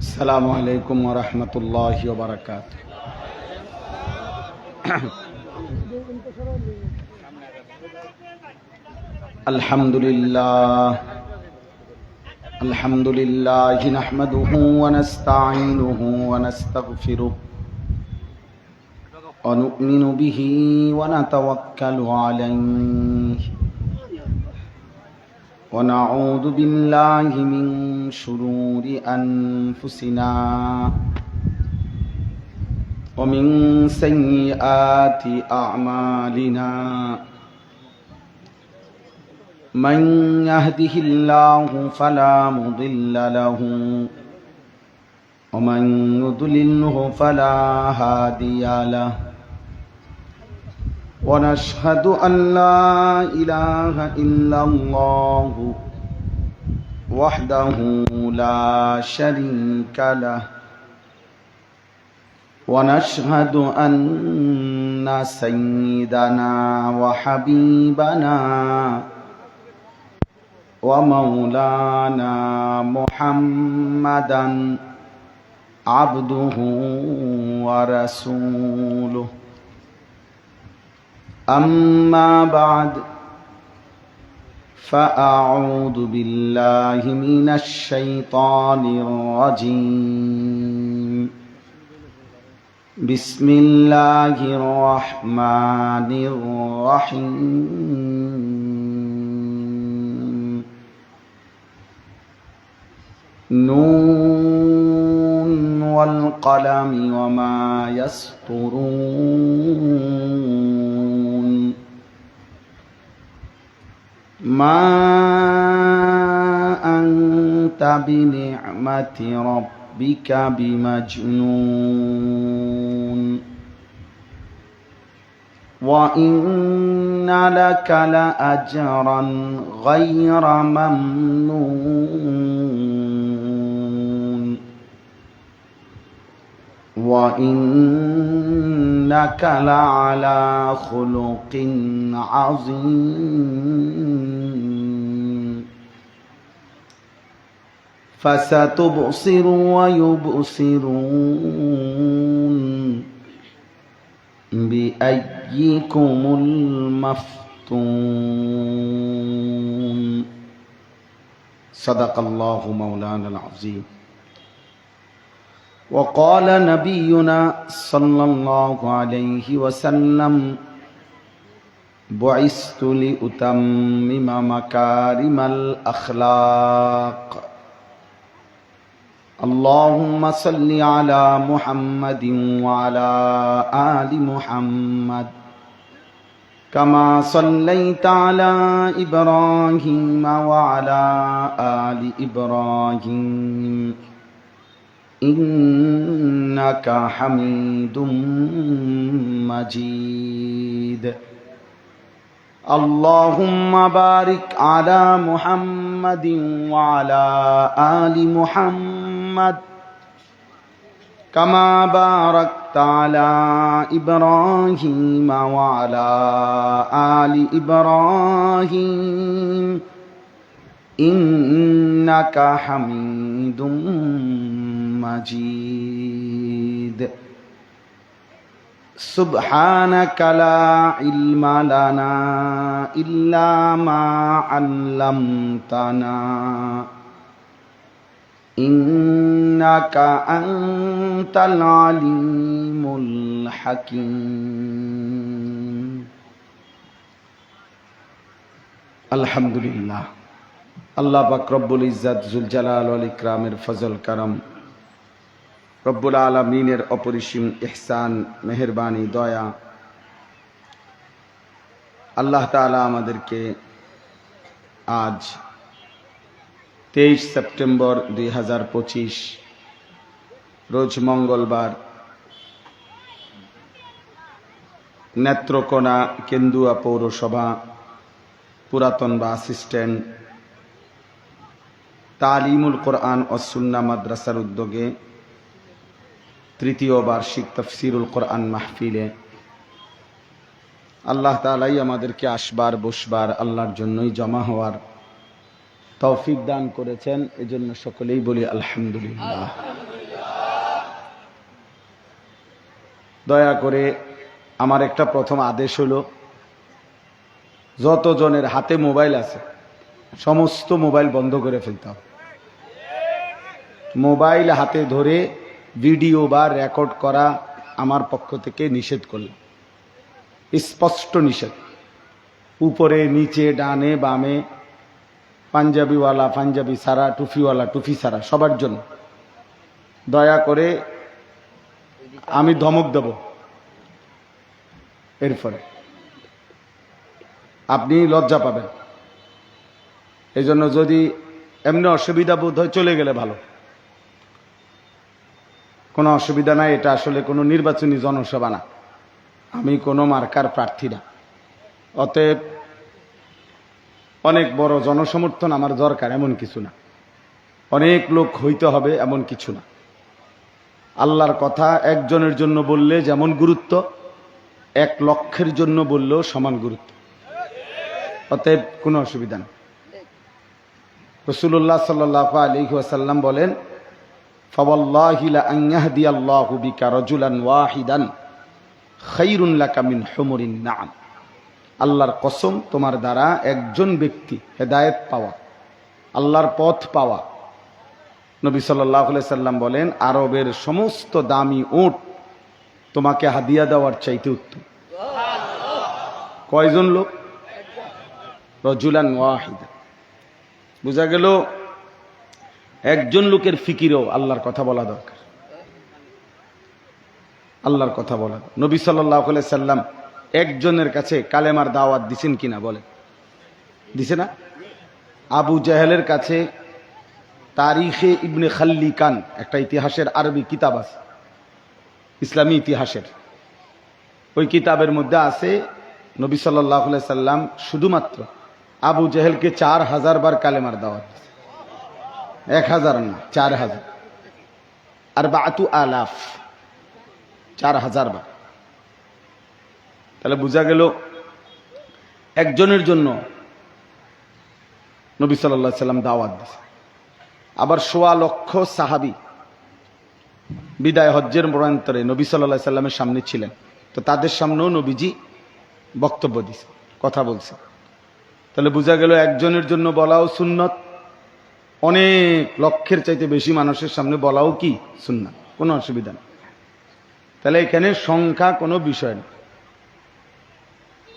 السلام عليكم ورحمة الله وبركاته. الحمد لله نحمده ونستعينه ونستغفره ونؤمن به ونتوكل عليه ونعوذ بالله من شرور أنفسنا ومن سيئات أعمالنا من يهده الله فلا مضل له ومن يضلله فلا هادي له ونشهد أن لا إله إلا الله وحده لا شريك له ونشهد أن سيدنا وحبيبنا ومولانا محمدا عبده ورسوله. أما بعد فأعوذ بالله من الشيطان الرجيم. بسم الله الرحمن الرحيم. نون والقلم وما يسطرون. ما أنت بنعمة ربك بمجنون وإن لك لأجرا غير ممنون وإنك لعلى خلق عظيم. فستبصر ويبصرون بأيكم المفتون. صدق الله مولانا العظيم. وقال نبينا صلى الله عليه وسلم بعثت لأتمم مكارم الأخلاق. اللهم صل على محمد وعلى آل محمد كما صليت على إبراهيم وعلى آل إبراهيم إنك حميد مجيد. اللهم بارك على محمد وعلى آل محمد كما باركت على إبراهيم وعلى آل إبراهيم إنك حميد مجيد. سبحانك لا علم لنا إلا ما علمتنا إنك أنت العليم الحكيم. الحمد لله. আল্লাহ পাক রব্বুল ইজ্জত জুল জালাল ওয়াল ইকরামের ফজল করম, রব্বুল আলামিনের অপরিসীম ইহসান, মেহেরবানি, দয়া আল্লাহ তাআলা আমাদেরকে আজ 23 সেপ্টেম্বর 2025 রোজ মঙ্গলবার নেত্রকোনা কেন্দুয়া পৌরসভা পুরাতন বা আসিস্ট্যান্ট তালিমুল কোরআন ও সুন্নাহ মাদ্রাসার উদ্যোগে তৃতীয় বার্ষিক তাফসিরুল কোরআন মাহফিলে আল্লাহ তাআলাই আমাদেরকে আসবার বসবার আল্লাহর জন্যই জমা হওয়ার তৌফিক দান করেছেন। এজন্য সকলেই বলি আলহামদুলিল্লাহ। দয়া করে আমার একটা প্রথম আদেশ হলো, যতজনের হাতে মোবাইল আছে সমস্ত মোবাইল বন্ধ করে ফেলতে হবে। মোবাইল হাতে ধরে ভিডিও বা রেকর্ড করা আমার পক্ষ থেকে নিষেধ করলাম, স্পষ্ট নিষেধ। উপরে নিচে ডানে বামে, পাঞ্জাবিওয়ালা পাঞ্জাবি সারা, টুপিওয়ালা টুপি সারা, সবার জন্য দয়া করে আমি ধমক দেব। এরপরে আপনি লজ্জা পাবেন। এই জন্য যদি এমনি অসুবিধা বোধ হয় চলে গেলে ভালো, কোনো অসুবিধা নাই। এটা আসলে কোনো নির্বাচনী জনসভা না, আমি কোনো মার্কার প্রার্থী না। অতএব অনেক বড় জনসমর্থন আমার দরকার এমন কিছু না, অনেক লোক হইতে হবে এমন কিছু না। আল্লাহর কথা একজনের জন্য বললে যেমন গুরুত্ব, 1 লক্ষের জন্য বললেও সমান গুরুত্ব। অতএব কোনো অসুবিধা নেই। রাসূলুল্লাহ সাল্লাল্লাহু আলাইহি ওয়াসাল্লাম বলেন, ফাওয়াল্লাহি লা আন ইয়াহদিয়াল্লাহু বিকা রাজুলান ওয়াহিদান খায়রুন লাকা মিন হুমুরিন নাম। আল্লাহর কসম, তোমার দ্বারা একজন ব্যক্তি হেদায়েত পাওয়া, আল্লাহর পথ পাওয়া, নবী সাল্লাল্লাহু আলাইহি সাল্লাম বলেন, আরবের সমস্ত দামি উট তোমাকে হাদিয়া দেওয়ার চাইতে উত্তম। কয়জন লোক? রাজুলান ওয়াহিদা। বোঝা গেল একজন লোকের ফিকিরেও আল্লাহর কথা বলা দরকার, আল্লাহর কথা বলা। নবী সাল্লাল্লাহু আলাইহি সাল্লাম একজনের কাছে কালেমার দাওয়াত দিছেন কিনা বলেন? দিছে না? আবু জাহেলের কাছে তারিখে ইবনে খাল্লিকান, একটা ইতিহাসের আরবি কিতাব আছে, ইসলামী ইতিহাসের। ওই কিতাবের মধ্যে আছে নবী সাল্লাল্লাহু আলাইহি সাল্লাম শুধুমাত্র আবু জাহেলকে 4000 বার কালেমার দাওয়াত দিয়েছে। 1000 না, 4000, আর বাতু আলাফ, 4000 বার। তাহলে বোঝা গেল একজনের জন্য নবী সাল্লাল্লাহু আলাইহি সাল্লাম দাওয়াত দিয়েছে। আবার 1.25 লক্ষ সাহাবী বিদায় হজ্জের মরান্তরে নবী সাল্লাল্লাহু আলাইহি সাল্লামের সামনে ছিলেন, তো তাদের সামনেও নবীজি বক্তব্য দিয়েছে, কথা বলছে। তাহলে বোঝা গেল একজনের জন্য বলাও সুন্নত, অনেক লক্ষের চাইতে বেশি মানুষের সামনে বলাও কি সুন্নাত, কোনো অসুবিধা নেই। তাহলে এখানে সংখ্যা কোনো বিষয় না,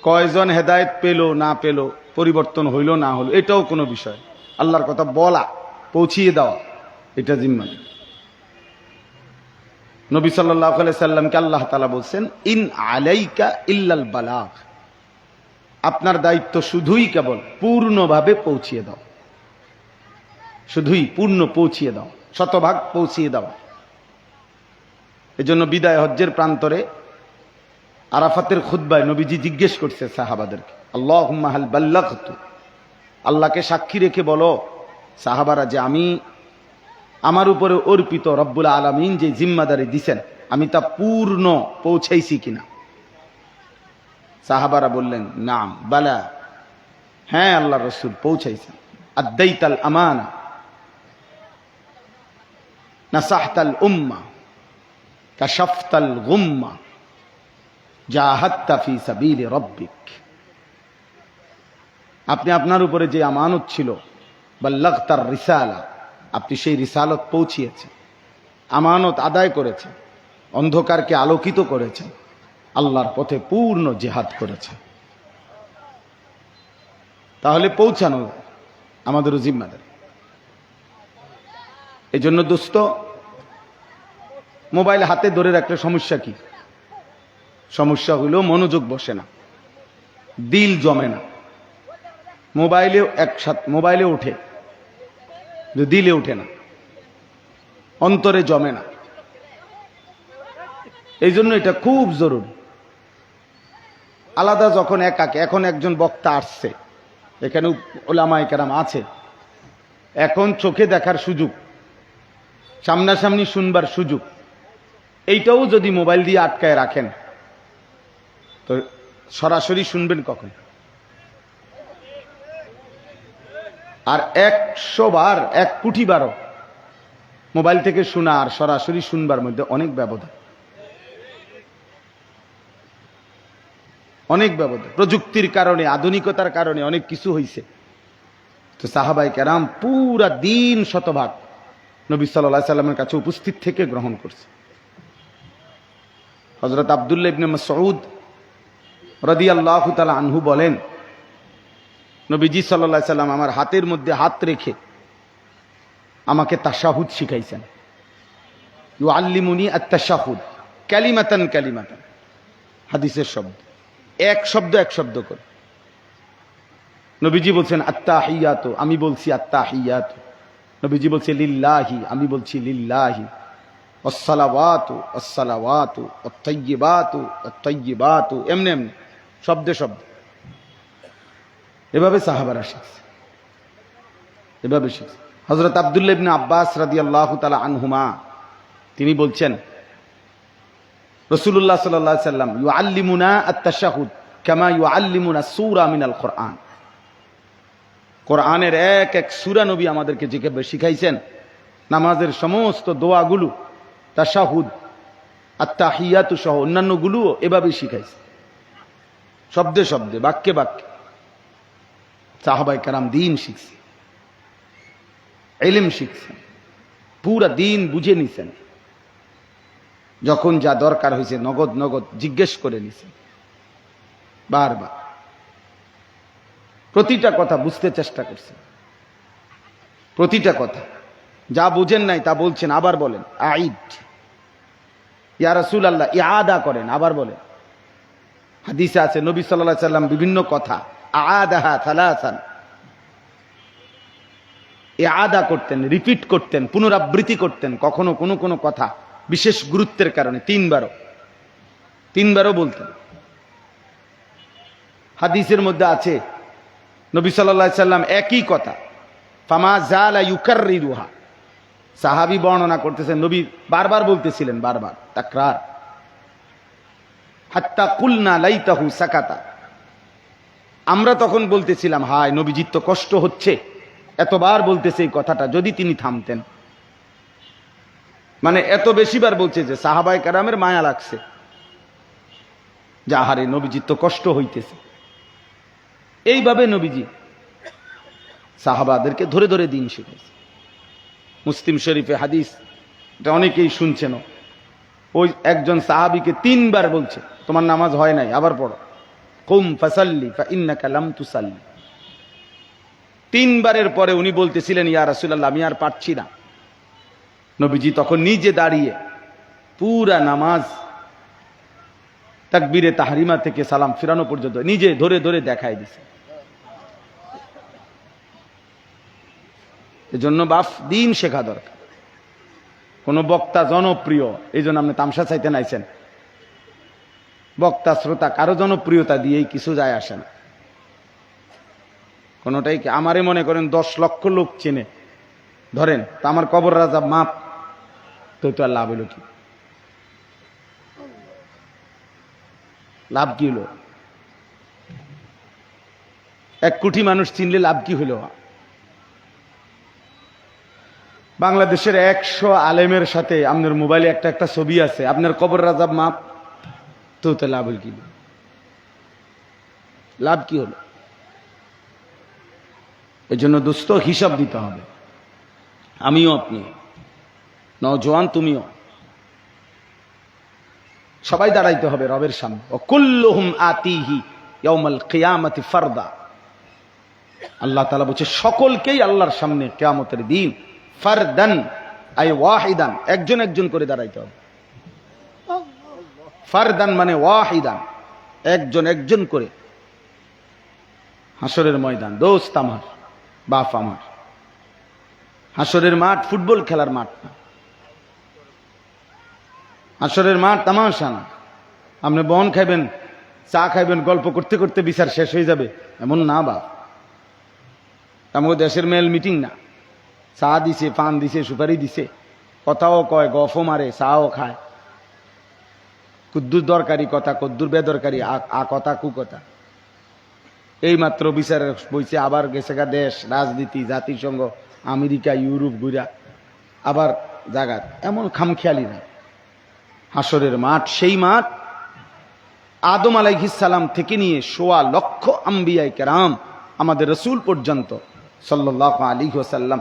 কয়জন হেদায়েত পেল না পেল, পরিবর্তন হইল না হলো, এটাও কোনো বিষয়। আল্লাহর কথা বলা, পৌঁছিয়ে দেওয়া, এটা জিম্মা। নবী সাল্লাল্লাহু আলাইহি সাল্লামকে আল্লাহ তাআলা বলছেন, ইন আলাইকা ইল্লাল বালাগ, আপনার দায়িত্ব শুধুই কেবল পূর্ণভাবে পৌঁছিয়ে দাও, শুধুই পূর্ণ পৌঁছিয়ে দাও, শতভাগ পৌঁছিয়ে দাও। এজন্য বিদায় হজ্জের প্রান্তরে আরাফাতের খুতবায় নবীজি জিজ্ঞেস করছে সাহাবাদেরকে, আল্লাহুম্মা হাল বাল্লাগতু, আল্লাহকে সাক্ষী রেখে বলো সাহাবারা যে আমি আমার উপরে অর্পিত রব্বুল আলামিন যে জিম্মাদারি দিছেন আমি তা পূর্ণ পৌঁছাইছি কিনা। সাহাবারা বললেন নাম বালা, হ্যাঁ আল্লাহর রাসূল পৌঁছাইছেন। আদাইতাল আমানা, নাসাহতাল উম্মাহ, কাশাফতাল গুম্মা, জাহাদতা ফি সাবিলি রাব্বিক। আপনি আপনার উপরে যে আমানত ছিল, বাল্লাগতার রিসালা, আপনি সেই রিসালত পৌঁছিয়েছেন, আমানত আদায় করেছেন, অন্ধকারকে আলোকিত করেছেন, আল্লাহর পথে পূর্ণ জিহাদ করেছেন। তাহলে পৌঁছানো আমাদেরও জিম্মাদারি। এই জন্য দোস্ত, মোবাইল হাতে ধরে রাখলে সমস্যা কি? সমস্যা হইল মনোযোগ বসে না। দিল জমে না। মোবাইলেও একসাথে মোবাইলে ওঠে, দিলে ওঠে না, অন্তরে জমে না। এই জন্য এটা খুব জরুরি। আলাদা যখন একাকে, এখন একজন বক্তা আসছে, এখানে ওলামায়ে কেরাম আছে, এখন চোখে দেখার সুযোগ, সামনাসামনি শুনবার সুযোগ, এইটাও যদি মোবাইল দিয়ে আটকায় রাখেন তো সরাসরি শুনবেন কখন? আর 100 বার 1 কোটি বারও মোবাইল থেকে শোনা আর সরাসরি শুনবার মধ্যে অনেক ব্যবধান, অনেক ব্যবধান। প্রযুক্তির কারণে, আধুনিকতার কারণে অনেক কিছু হয়েছে। তো সাহাবায়ে কেরাম পুরা দিন শতভাগ নবী সাল্লাল্লাহু আলাইহি সাল্লামের কাছে উপস্থিত থেকে গ্রহণ করছে। হযরত আব্দুল্লাহ ইবনে মাসউদ রাদিয়াল্লাহু তাআলা আনহু বলেন, নবীজি সাল্লাল্লাহু আলাইহি সাল্লাম আমার হাতের মধ্যে হাত রেখে আমাকে তাশাহুদ শিখাইছেন। ইউআল্লিমুনি আত-তাশাহুদ কালিমাতান কালিমাতান, হাদিসের শব্দ, এক শব্দ এক শব্দ করে। নবীজি বলছেন আত্তাহিয়াতু, আমি বলছি আত্তাহিয়াতু। নবীজি বলছে লিল্লাহি, আমি বলছি লিল্লাহি। আসসালাওয়াতু আসসালাওয়াতু আত-তাইয়্যিবাতু আত-তাইয়্যিবাতু, এমনি এমনি শব্দে শব্দ। এভাবে সাহাবারা শিখছে, এভাবে শিখছে। হযরত আব্দুল্লাহ ইবনে আব্বাস রাদিয়াল্লাহু তাআলা আনহুমা তিনি বলছেন, রাসূলুল্লাহ সাল্লাল্লাহু আলাইহি সাল্লাম ইউআল্লিমুনা আত-তাশাহুদ কামা ইউআল্লিমুনা সূরা মিনাল কুরআন। কোরআনের এক এক সূরা নবী আমাদেরকে যেভাবে শিখাইছেন, নামাজের সমস্ত দোয়াগুলো, তাশাহুদ, আত-তাহিয়াতু সহ অন্যান্যগুলোও এভাবেই শিখাইছে, শব্দে শব্দে, বাক্যে বাক্যে। সাহাবায়ে কেরাম দ্বীন শিখছে, ইলম শিখছেন, পুরা দিন বুঝে নিছেন। যখন যা দরকার হয়েছে নগদ নগদ জিজ্ঞেস করে নিছেন, বারবার প্রতিটা কথা বুঝতে চেষ্টা করছেন, প্রতিটা কথা। যা বুঝেন নাই তা বলছেন, আবার বলেন আইদ ইয়া রাসূলুল্লাহ, ইআদা করেন, আবার বলেন। হাদিসে আছে নবী সাল্লাল্লাহু আলাইহি সাল্লাম বিভিন্ন কথা আআদাহা সালাসান, ইআদা করতেন, রিপিট করতেন, পুনরাবৃত্তি করতেন। কখনো কোনো কোনো কথা বিশেষ গুরুত্বের কারণে তিনবারও বলতেন। হাদিসের মধ্যে আছে নবী সাল্লাল্লাহু আলাইহি সাল্লাম একই কথা ফামা জালা ইউকাররিরুহা, সাহাবী বর্ণনা করতেছেন, নবী বারবার বলতেছিলেন, বারবার তাকরার, হাত্তা কুলনা লাইতাহু সাকাতা, আমরা তখন বলতেছিলাম হায় নবীজির তো কষ্ট হচ্ছে, এতবার বলতেছে এই কথাটা, যদি তিনি থামতেন। মানে এত বেশিবার বলছে যে সাহাবায়ে কেরামের মায়া লাগছে, যে আহারে নবীজির তো কষ্ট হইতেছে। এইভাবে নবীজি সাহাবাদেরকে ধরে ধরে দিন শিখাইছে। মুসলিম শরীফে হাদিস, এটা অনেকেই শুনছেন। ওই একজন সাহাবীকে 3 বার বলছে তোমার নামাজ হয় নাই, আবার পড়ো, কুম ফাসাল্লি ফাইন্নাকা লাম তুসাল্লি। 3 বারের পরে উনি বলতেছিলেন ইয়া রাসূলুল্লাহ আমি আর পারছি না। নবীজি তখন নিজে দাঁড়িয়ে পুরা নামাজ তাকবীরে তাহরিমা থেকে সালাম ফিরানো পর্যন্ত নিজে ধরে ধরে দেখায় দিছে। এজন্য বাপ দিন শেখা দরকার। কোন বক্তা জনপ্রিয়, এই জন্য আপনি তামসা চাইতে নাইছেন। বক্তা শ্রোতা কারো জনপ্রিয়তা দিয়েই কিছু যায় আসে না। কোনটাই কি আমারে মনে করেন 10 লক্ষ লোক চেনে ধরেন, তা আমার কবর রাজা মাপ, তো আর লাভ হলো কি? লাভ কি হলো? 1 কোটি মানুষ চিনলে লাভ কি হলো? বাংলাদেশের 100 আলেমের সাথে আপনার মোবাইলে একটা একটা ছবি আছে, আপনার কবর রাজাব মাপ, তো লাভ হল কি? লাভ কি হলো? এই জন্য দোস্ত হিসাব দিতে হবে। আমিও, আপনি, নওজোয়ান, তুমিও, সবাই দাঁড়াইতে হবে রবের সামনে। কুল্লুহুম আতিহি ইয়াউমাল কিয়ামাতি ফারদা। আল্লাহ তাআলা বলছে সকলকেই আল্লাহর সামনে কিয়ামতের দিন ফারদান আই ওয়াহিদান, একজন একজন করে দাঁড়াইতে হবে। ফারদান মানে ওয়াহিদান, একজন একজন করে। হাসরের ময়দান দোস্ত আমার, বাপ আমার। হাসরের মাঠ ফুটবল খেলার মাঠ না, হাসরের মাঠ তামাশা না। আপনি বন খাইবেন, চা খাইবেন, গল্প করতে করতে বিচার শেষ হয়ে যাবে এমন না বাপ। আমাদের দেশের মেল মিটিং না। চা দিছে, পান দিছে, সুপারি দিছে, কথাও কয়, গফও মারে, চাও খায়, কুদ্দুর দরকারি কথা, কদ্দুর বেদরকারি আ কথা কু কথা। এই মাত্র বিচার বইছে, আবার গেছে গা দেশ, রাজনীতি, জাতিসংঘ, আমেরিকা, ইউরোপ ঘুরা আবার জাগাত। এমন খামখেয়ালি না। হাসরের মাঠ সেই মাঠ আদম আলাইহিস সালাম থেকে নিয়ে ১৬ লক্ষ আম্বিয়ায়ে কেরাম আমাদের রসুল পর্যন্ত সাল্লাল্লাহু আলাইহি ওয়াসাল্লাম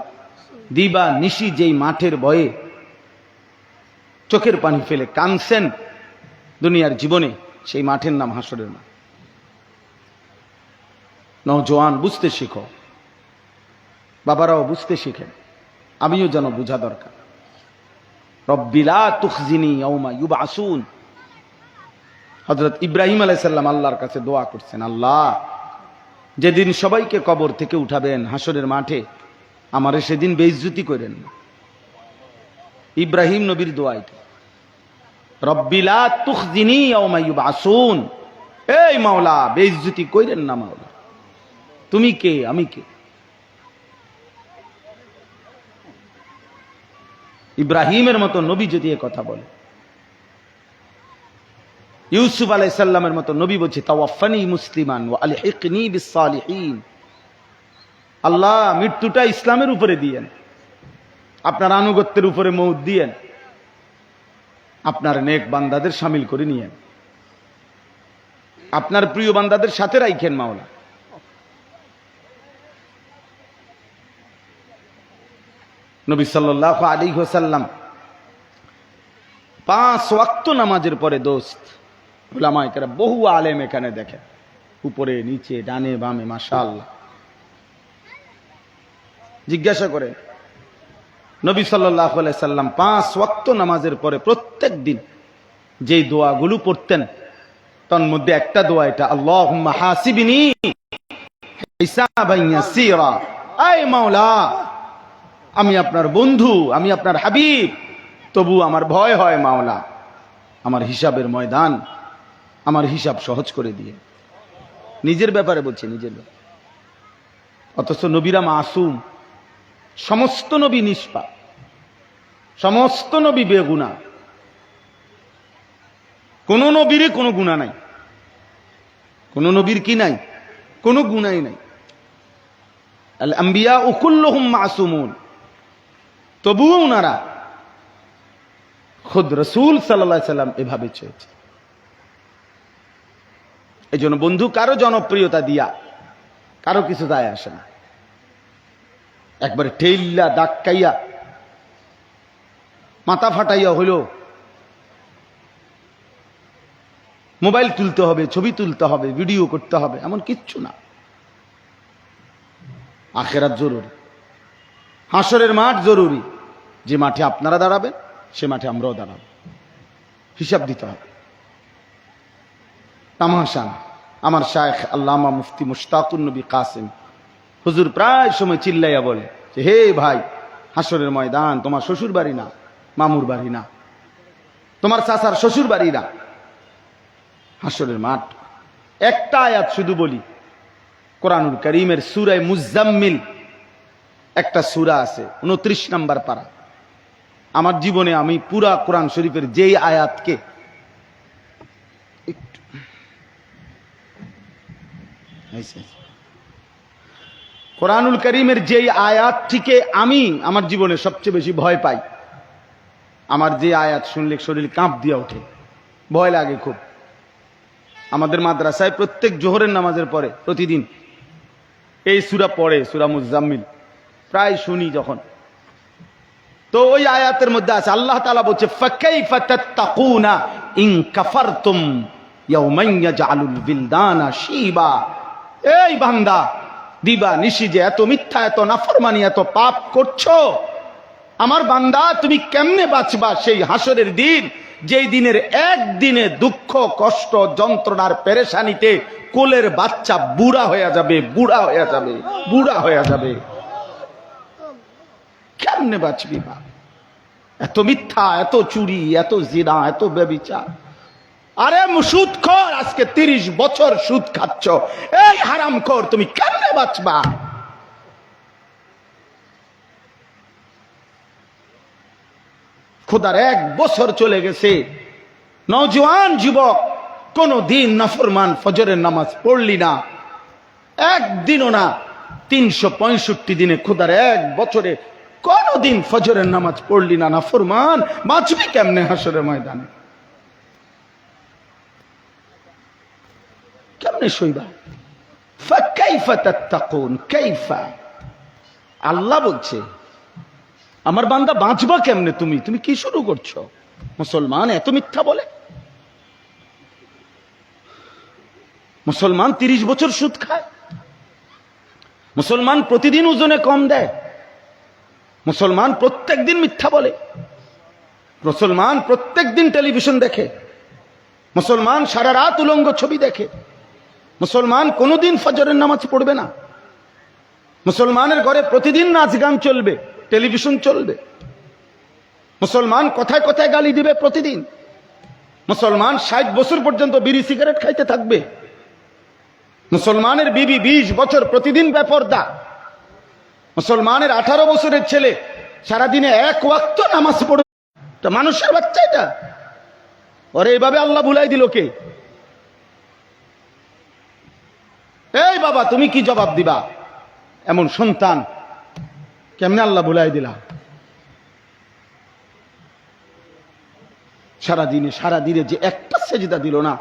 দিবা নিশি যেই মাঠের ভয়ে চোখের পানি ফেলে কাঁদছেন দুনিয়ার জীবনে, সেই মাঠের নাম হাসরের মাঠ। নওজোয়ান বুঝতে শিখো, বাবারাও বুঝতে শিখেন, আমিও যেন বুঝা দরকার। রব্বি লা তুখজিনি ইয়াউমা ইউবআসুন। হযরত ইব্রাহিম আলাইহিস সালাম আল্লাহর কাছে দোয়া করছেন, আল্লাহ যেদিন সবাইকে কবর থেকে উঠাবেন হাসরের মাঠে, আমারে সেদিন বেইজ্জতি করেন না। ইব্রাহিম নবীর দোয়া এটা, রব্বি লা তুখজিনি ইয়াউমা ইউবআসুন। এই মাওলা বেইজ্জতি কইরেন না মাওলা, তুমি কে আমি কে। ইব্রাহিমের মতো নবী যদি এ কথা বলে, ইউসুফ আলাইহিস সালামের মতো নবী বলছে তাওয়াফানি মুসলিমান ওয়া আলহিকনি বিসসালিহিন। আল্লাহ মৃত্যুটা ইসলামের উপরে দিয়েন, আপনার আনুগত্যের উপরে মউত দিয়েন, আপনার নেক বান্দাদের শামিল করে নিয়েন, আপনার প্রিয় বান্দাদের সাথে রাখেন মাওলা। নবী সাল্লাল্লাহু আলাইহি ওয়াসাল্লাম 5 ওয়াক্ত নামাজের পরে দোস্ত উলামায়ে কেরাম বহু আলেম এখানে দেখেন, উপরে নিচে ডানে বামে মাশাআল্লাহ। জিজ্ঞাসা করে নবী সাল্লাল্লাহু আলাইহি সাল্লাম 5 ওয়াক্ত নামাজের পরে প্রত্যেক দিন যেই দোয়াগুলো পড়তেন, তার মধ্যে একটা দোয়া এটা, আল্লাহুম্মা হাসিবনি হিসাবান ইয়াসীরা। আয় মাওলা, আমি আপনার বন্ধু, আমি আপনার হাবিব, তবু আমার ভয় হয় মাওলা, আমার হিসাবের ময়দান, আমার হিসাব সহজ করে দিয়ে। নিজের ব্যাপারে বলছে, নিজের ব্যাপারে। অথচ নবীরা মাসুম, সমস্ত নবী নিষ্পাপ, সমস্ত নবী বেগুনাহ, কোন নবীর কোনো গুনাহ নাই, কোন নবীর কি নাই, কোনো গুনাহই নাই। আল আম্বিয়া কুল্লুহুম মাসুমুন। তবুও ওনারা খুদ রাসূল সাল্লাল্লাহু আলাইহি সাল্লাম এভাবে চেয়েছে। এই জন্য বন্ধু, কারো জনপ্রিয়তা দিয়া কারো কিছু যায় আসে না। একবারে ঠেইল্লা দাক্কাইয়া মাথা ফাটাইয়া হইল মোবাইল তুলতে হবে, ছবি তুলতে হবে, ভিডিও করতে হবে, এমন কিচ্ছু না। আখিরাত জরুরি, হাসরের মাঠ জরুরি। যে মাঠে আপনারা দাঁড়াবেন সে মাঠে আমরাও দাঁড়াবো, হিসাব দিতে হবে। তামাশা না। আমার শায়েখ আল্লামা মুফতি মুশতাকুন নবী কাসেম হুজুর প্রায় সময় চিল্লাইয়া বলে যে, হে ভাই, হাসরের ময়দান তোমার শ্বশুর বাড়ি না, মামুর বাড়ি না, তোমার চাচার শ্বশুর বাড়ি না, হাসরের মাঠ। একটা আয়াত শুধু বলি, কোরআনুল কারীমের সূরা মুজাম্মিল একটা সূরা আছে, 29 নম্বর পারা। আমার জীবনে আমি পুরা কোরআন শরীফের যেই আয়াতকে কোরআনুল কারীমের যেই আয়াতটিকে আমি আমার জীবনে সবচেয়ে বেশি ভয় পাই, আমার যে আয়াত শুনলে শরীর কাঁপ দিয়ে ওঠে, ভয় লাগে খুব। আমাদের মাদ্রাসায় প্রত্যেক জোহরের নামাজের পরে প্রতিদিন এই সূরা পড়ে, সূরা মুজাম্মিল প্রায় শুনি যখন। তো ওই আয়াতের মধ্যে আছে, আল্লাহ তাআলা বলছে, ফাকাইফা তাত্তাকুনা ইন কাফারতুম ইয়াওমান ইয়াজআলুল বিলদানা শিবা। এই বান্দা, দিবা নিশি যে এত মিথ্যা, এত নাফরমানি, এত পাপ করছো, আমার বান্দা তুমি কেমনে বাঁচবা সেই হাসরের দিন যেই দিনের একদিনে দুঃখ কষ্ট যন্ত্রণার পেরেশানিতে কোলের বাচ্চা বুড়া হয়ে যাবে, বুড়া হয়ে যাবে, বুড়া হয়ে যাবে। কেমনে বাঁচবি বাপ? এত মিথ্যা, এত চুরি, এত জিনা, এত ব্যভিচার। আরে সুদখোর, আজকে 30 বছর সুদ খাচ্ছ, এই হারামখোর, তুমি কেমনে বাঁচবা? খোদার 1 বছর চলে গেছে, নওজোয়ান যুবক কোন দিন নাফরমান ফজরের নামাজ পড়লি না, একদিনও না। 365 দিনে, খোদার 1 বছরে কোনদিন ফজরের নামাজ পড়লি না, নাফরমান, বাঁচবি কেমনে হাসরের ময়দানে? কেমনে সইবা? ফাকাইফা তাত্তাকুন, কাইফা? আল্লাহ বলছে আমার বান্দা বাঁচবা কেমনে? তুমি কি শুরু করছো? মুসলমান এত মিথ্যা বলে? মুসলমান 30 বছর সুদ খায়, মুসলমান প্রতিদিন ওজনে কম দেয়, মুসলমান প্রত্যেক দিন মিথ্যা বলে, মুসলমান প্রত্যেক দিন টেলিভিশন দেখে, মুসলমান সারা রাত উলঙ্গ ছবি দেখে, মুসলমান কোনোদিন ফজরের নামাজ পড়বে না, মুসলমানের ঘরে প্রতিদিন নাচ গান চলবে, টেলিভিশন চলবে, মুসলমান কথায় কথায় গালি দিবে প্রতিদিন, মুসলমান 60 বছর পর্যন্ত বিড়ি সিগারেট খাইতে থাকবে, মুসলমানের বিবি 20 বছর প্রতিদিন বেপরদা, মুসলমানের 18 বছরের ছেলে সারাদিনে 1 ওয়াক্ত নামাজ পড়বে। তা মানুষের বাচ্চা এটা? ওরে এইভাবে আল্লাহ ভুলাই দিল কে? এই বাবা, তুমি কি জবাব দিবা? এমন সন্তান কেমনে আল্লাহ ভুলাই দিলা? সারাদিনে যে একটা সেজদা দিল না,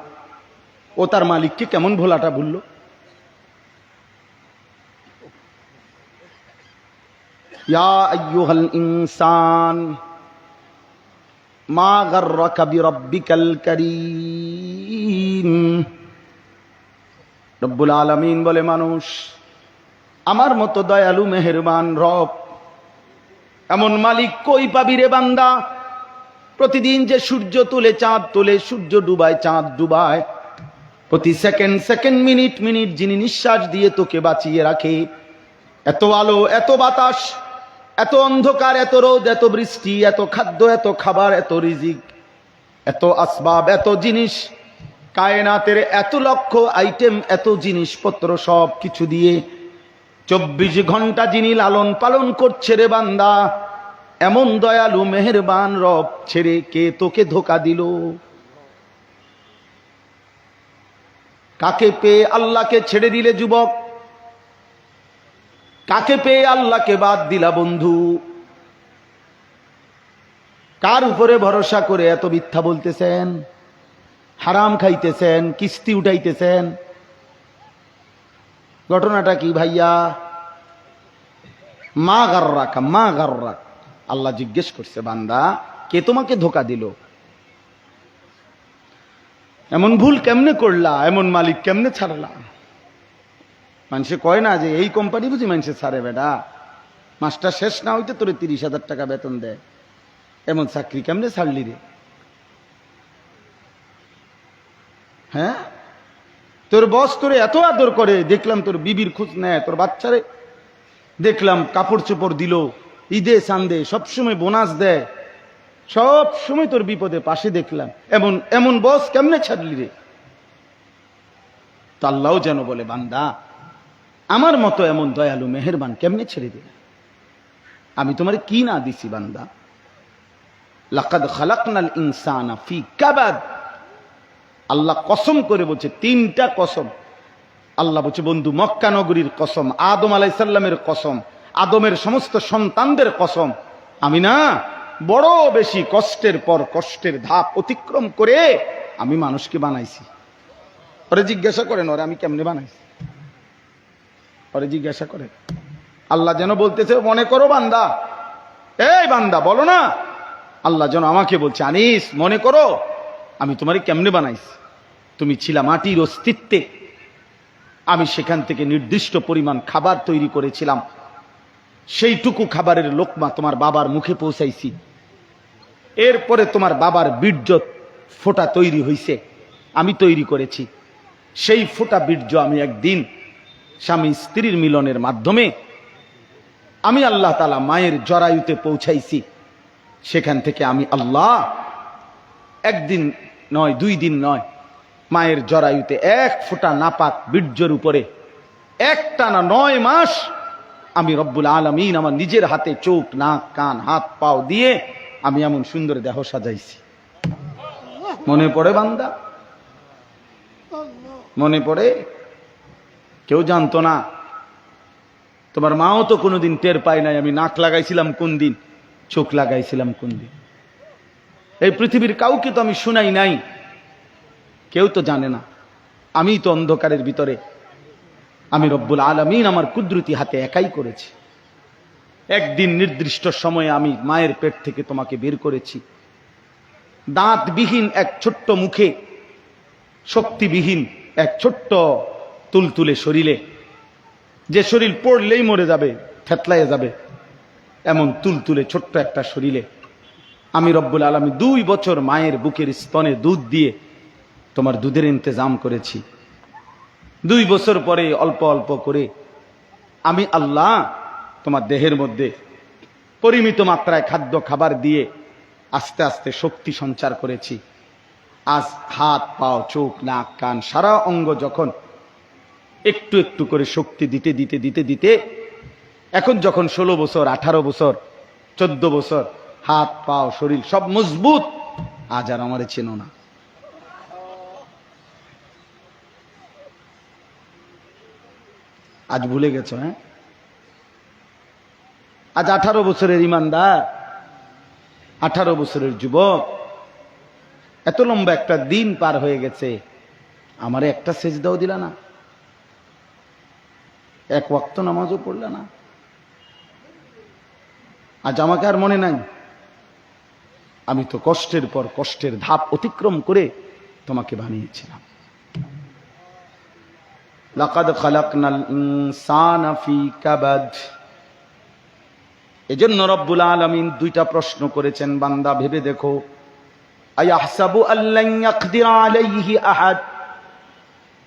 ও তার মালিককে কেমন ভোলাটা ভুলল? ইয়া আইয়ুহাল ইনসান মা গাররাকা বিরাব্বিকাল কারীম। রব্বুল আলামিন বলে, মানুষ, আমার মতো দয়ালু মেহেরবান রব এমন মালিক কই পাবি রে বান্দা? প্রতিদিন যে সূর্য তুলে চাঁদ তোলে, সূর্য ডুবায় চাঁদ ডুবায়, প্রতি সেকেন্ড সেকেন্ড মিনিট মিনিট যিনি নিঃশ্বাস দিয়ে তোকে বাঁচিয়ে রাখে, এত আলো, এত বাতাস, এত অন্ধকার, এত রোদ, এত বৃষ্টি, এত খাদ্য, এত খাবার, এত রিজিক, এত আসবাব, এত জিনিস, কায়নাতের এত লক্ষ আইটেম, এত জিনিসপত্র, সব কিছু দিয়ে 24 ঘন্টা যিনি লালন পালন করছে রে বান্দা, এমন দয়ালু মেহেরবান রব ছেড়ে কে তোকে ধোঁকা দিল? কাকে পেয়ে আল্লাহকে ছেড়ে দিলে যুবক? কাকে পেয়ে আল্লাহকে বাদ দিলা বন্ধু? কার উপরে ভরসা করে এত মিথ্যা বলতেছেন, হারাম খাইতেছেন, কিস্তি উঠাইতেছেন? ঘটনাটা কি ভাইয়া? মা গাররাকা, মা গাররাক। আল্লাহ জিজ্ঞেস করছে, বান্দা কে তোমাকে ধোঁকা দিল? এমন ভুল কেমনে করলা? এমন মালিক কেমনে ছাড়লা? মানুষে কয় না যে এই কোম্পানি বুঝি মানুষে ছাড়ে? বেটা, মাসটা শেষ না হইতে তোরে 30,000 টাকা বেতন দেয়, এমন চাকরি কেমনে ছাড়লি রে? হ্যাঁ, তোর বস তোরে এত আদর করে, দেখলাম তোর বিবির খোঁজ নেয়, তোর বাচ্চারে দেখলাম কাপড় চোপড় দিল, ঈদে চান্দে সবসময় বোনাস দেয়, সব সময় তোর বিপদে পাশে দেখলাম, এমন এমন বস কেমনে ছাড়লি রে? তো আল্লাহও যেন বলে, বান্দা আমার মতো এমন দয়ালু মেহেরবান কেমনে ছেড়ে দিলে? আমি তোমারে কি না দিছি বান্দা? লাকাদ খালাকনাল ইনসানা ফি কাবাদ। আল্লাহ কসম করে বলছে, 3টা কসম। আল্লাহ বলছে, বন্ধু মক্কা নগরীর কসম, আদম আলাইহিস সালামের কসম, আদমের সমস্ত সন্তানদের কসম, আমি না বড় বেশি কষ্টের পর কষ্টের ধাপ অতিক্রম করে আমি মানুষকে বানাইছি। ওরে জিজ্ঞাসা করেন, ওরে আমি কেমনে বানাইছি? ওরে জিজ্ঞাসা করে। আল্লাহ যেন বলতেছে, মনে করো বান্দা, এই বান্দা বলো না, আল্লাহ যেন আমাকে বলছে, আনিস মনে করো আমি তোমারে কেমনে বানাইছি। তুমি ছিলা মাটির অস্তিত্বে, আমি সেখান থেকে নির্দিষ্ট পরিমাণ খাবার তৈরি করেছিলাম, সেইটুকু খাবারের লোকমা তোমার বাবার মুখে পৌঁছাইছি। এরপরে তোমার বাবার বীর্য ফোঁটা তৈরি হইছে, আমি তৈরি করেছি। সেই ফোঁটা বীর্য আমি একদিন স্বামী স্ত্রীর মিলনের মাধ্যমে আমি আল্লাহ তাআলা মায়ের জরায়ুতে পৌঁছাইছি। সেখান থেকে আমি আল্লাহ একদিন নয়, 2 দিন নয়, মায়ের জরায়ুতে 1 ফোঁটা নাপাক বীর্যের উপরে একটানা 9 মাস আমি রব্বুল আলামিন আমার নিজের হাতে চোখ, নাক, কান, হাত, পাও দিয়ে আমি এমন সুন্দর দেহ সাজাইছি। মনে পড়ে বান্দা? মনে পড়ে? কেউ জানতো না, তোমার মাও তো কোনোদিন টের পায় নাই আমি নাক লাগাইছিলাম কোন দিন, চোখ লাগাইছিলাম কোন দিন। এই পৃথিবীর কাউকে তো আমি শুনাই নাই, কেউ তো জানে না। আমি তো অন্ধকারের ভিতরে আমি রব্বুল আলামিন আমার কুদরতি হাতে একাই করেছি। একদিন নির্দিষ্ট সময়ে আমি মায়ের পেট থেকে তোমাকে বের করেছি, দাঁতবিহীন এক ছোট্ট মুখে, শক্তিবিহীন এক ছোট্ট তুলতুলে শরীরে, যে শরীর পড়লেই মরে যাবে, থেতলাইয়ে যাবে, এমন তুলতুলে ছোট্ট একটা শরীরে আমি রব্বুল আলামিন 2 বছর মায়ের বুকের স্তনে দুধ দিয়ে তোমার দুধের ইন্তজাম করেছি। 2 বছর পরে অল্প অল্প করে আমি আল্লাহ তোমার দেহের মধ্যে পরিমিত মাত্রায় খাদ্য খাবার দিয়ে আস্তে আস্তে শক্তি সঞ্চার করেছি। আজ হাত, পাও, চোখ, নাক, কান, সারা অঙ্গ যখন একটু একটু করে শক্তি দিতে দিতে দিতে দিতে এখন যখন 16 বছর, 18 বছর, 14 বছর, হাত, পাও, শরীর সব মজবুত, আজ আর আমারে চেনো না। আজ ভুলে গেছো? হ্যাঁ, আজ 18 বছরের ইমানদার, 18 বছরের যুবক, এত লম্বা একটা দিন পার হয়ে গেছে, আমারে একটা সেজদাও দিলা না, 1 ওয়াক্ত নামাজও পড়লা না। আজ আমাকে আর মনে নাই? আমি তো কষ্টের পর কষ্টের ধাপ অতিক্রম করে তোমাকে বানিয়েছিলাম। লাকাদ খালাকনাল ইনসানা ফি কাবাদ। এজন্য রব্বুল আলামিন 2টা প্রশ্ন করেছেন, বান্দা ভেবে দেখো। আয়াহসাবু আল্লান ইয়াকদির আলাইহি আহাদ,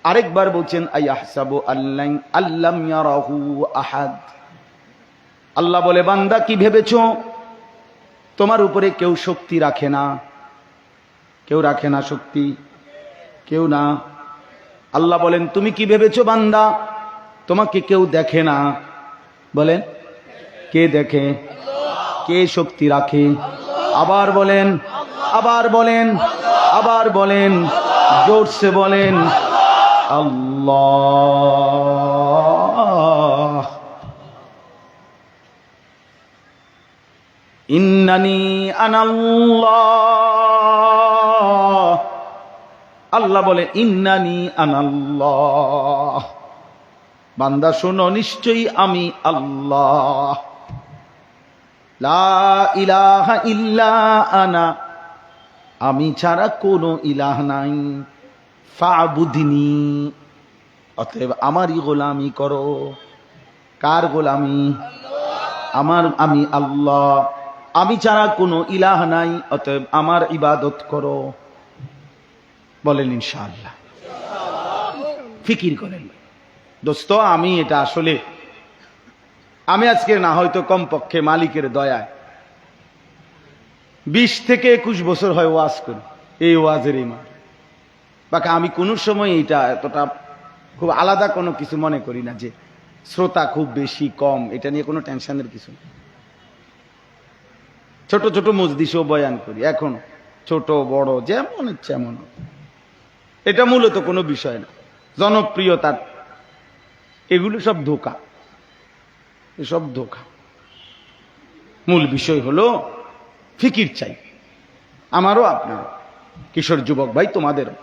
আরেকবার বলছেন আয়াহসাবু আল্লাম ইয়ারাহু আহাদ। আল্লাহ বলে, বান্দা কি ভেবেছো তোমার উপরে কেউ শক্তি রাখে না? কেউ রাখে না শক্তি? কেউ না। আল্লাহ বলেন, তুমি কি ভেবেছো বান্দা তোমাকে কেউ দেখে না? বলেন, কে দেখে? কে শক্তি রাখে? আবার বলেন, আবার বলেন, আবার বলেন, জোরসে বলেন, আল্লাহ। ইন্নানি আনাল্লাহ। আল্লাহ বলে, ইন্নানি আনাল্লাহ। বান্দা শোনো, নিশ্চয়ই আমি আল্লাহ। লা ইলাহা ইল্লা আনা, আমি ছাড়া কোনো ইলাহ নাই। ফাবুদনি, অতএব আমারই গোলামি করো। কার গোলামি? আমার। আমি আল্লাহ, আমি ছাড়া কোনো ইলাহ নাই, অতএব আমার ইবাদত করো। বলেন ইনশাআল্লাহ। ফিকির করেন দোস্ত, আমি এটা আসলে আমি আজকে না হয়তো কমপক্ষে মালিকের দয়ায় 20 থেকে 21 বছর হয় ওয়াজ করি, এই ওয়াজের ইমান। বাকি আমি কোনো সময় এটা এতটা খুব আলাদা কোনো কিছু মনে করি না যে শ্রোতা খুব বেশি কম, এটা নিয়ে কোনো টেনশনের কিছু নেই। ছোট ছোট মজলিসও বয়ান করি এখন, ছোট বড় যেমন ইচ্ছে এমন। এটা মূলত কোনো বিষয় না, জনপ্রিয়তার এগুলো সব ধোঁকা, এসব ধোঁকা। মূল বিষয় হলো ফিকির চাই, আমারও আপনারও, কিশোর যুবক ভাই তোমাদেরও।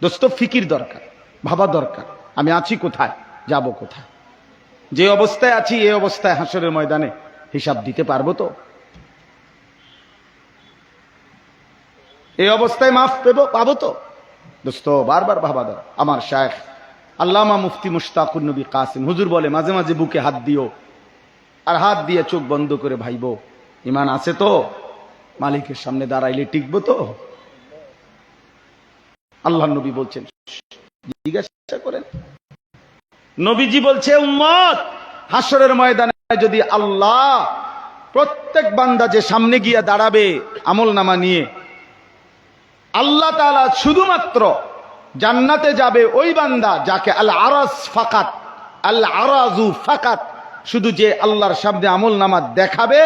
দোস্ত, ফিকির দরকার, ভাবা দরকার, আমি আছি কোথায়, যাব কোথায়। যে অবস্থায় আছি এই অবস্থায় হাসরের ময়দানে হিসাব দিতে পারবো তো? এই অবস্থায় মাফ পাবো তো? দোস্ত, বারবার ভাবা দরকার। আমার শায়েখ আল্লামা মুফতি মুশতাকুর নবী কাসিম হুজুর বলে, মাঝে মাঝে বুকে হাত দিও, আর হাত দিয়ে চোখ বন্ধ করে ভাইবো, ইমান আছে তো? মালিকের সামনে দাঁড়াইলে টিকবো তো? আল্লাহ নবী বলছেন, জিজ্ঞাসা করেন। নবীজি বলছে, উম্মত, হাসরের ময়দানে যদি আল্লাহ প্রত্যেক বান্দা যে সামনে গিয়ে দাঁড়াবে আমল নামা নিয়ে, আল্লাহ তাআলা শুধুমাত্র জান্নাতে যাবে ওই বান্দা যাকে আল আরাজ ফাকাত, আল আরাজু ফাকাত, শুধু যে আল্লাহর সামনে আমল নামা দেখাবে,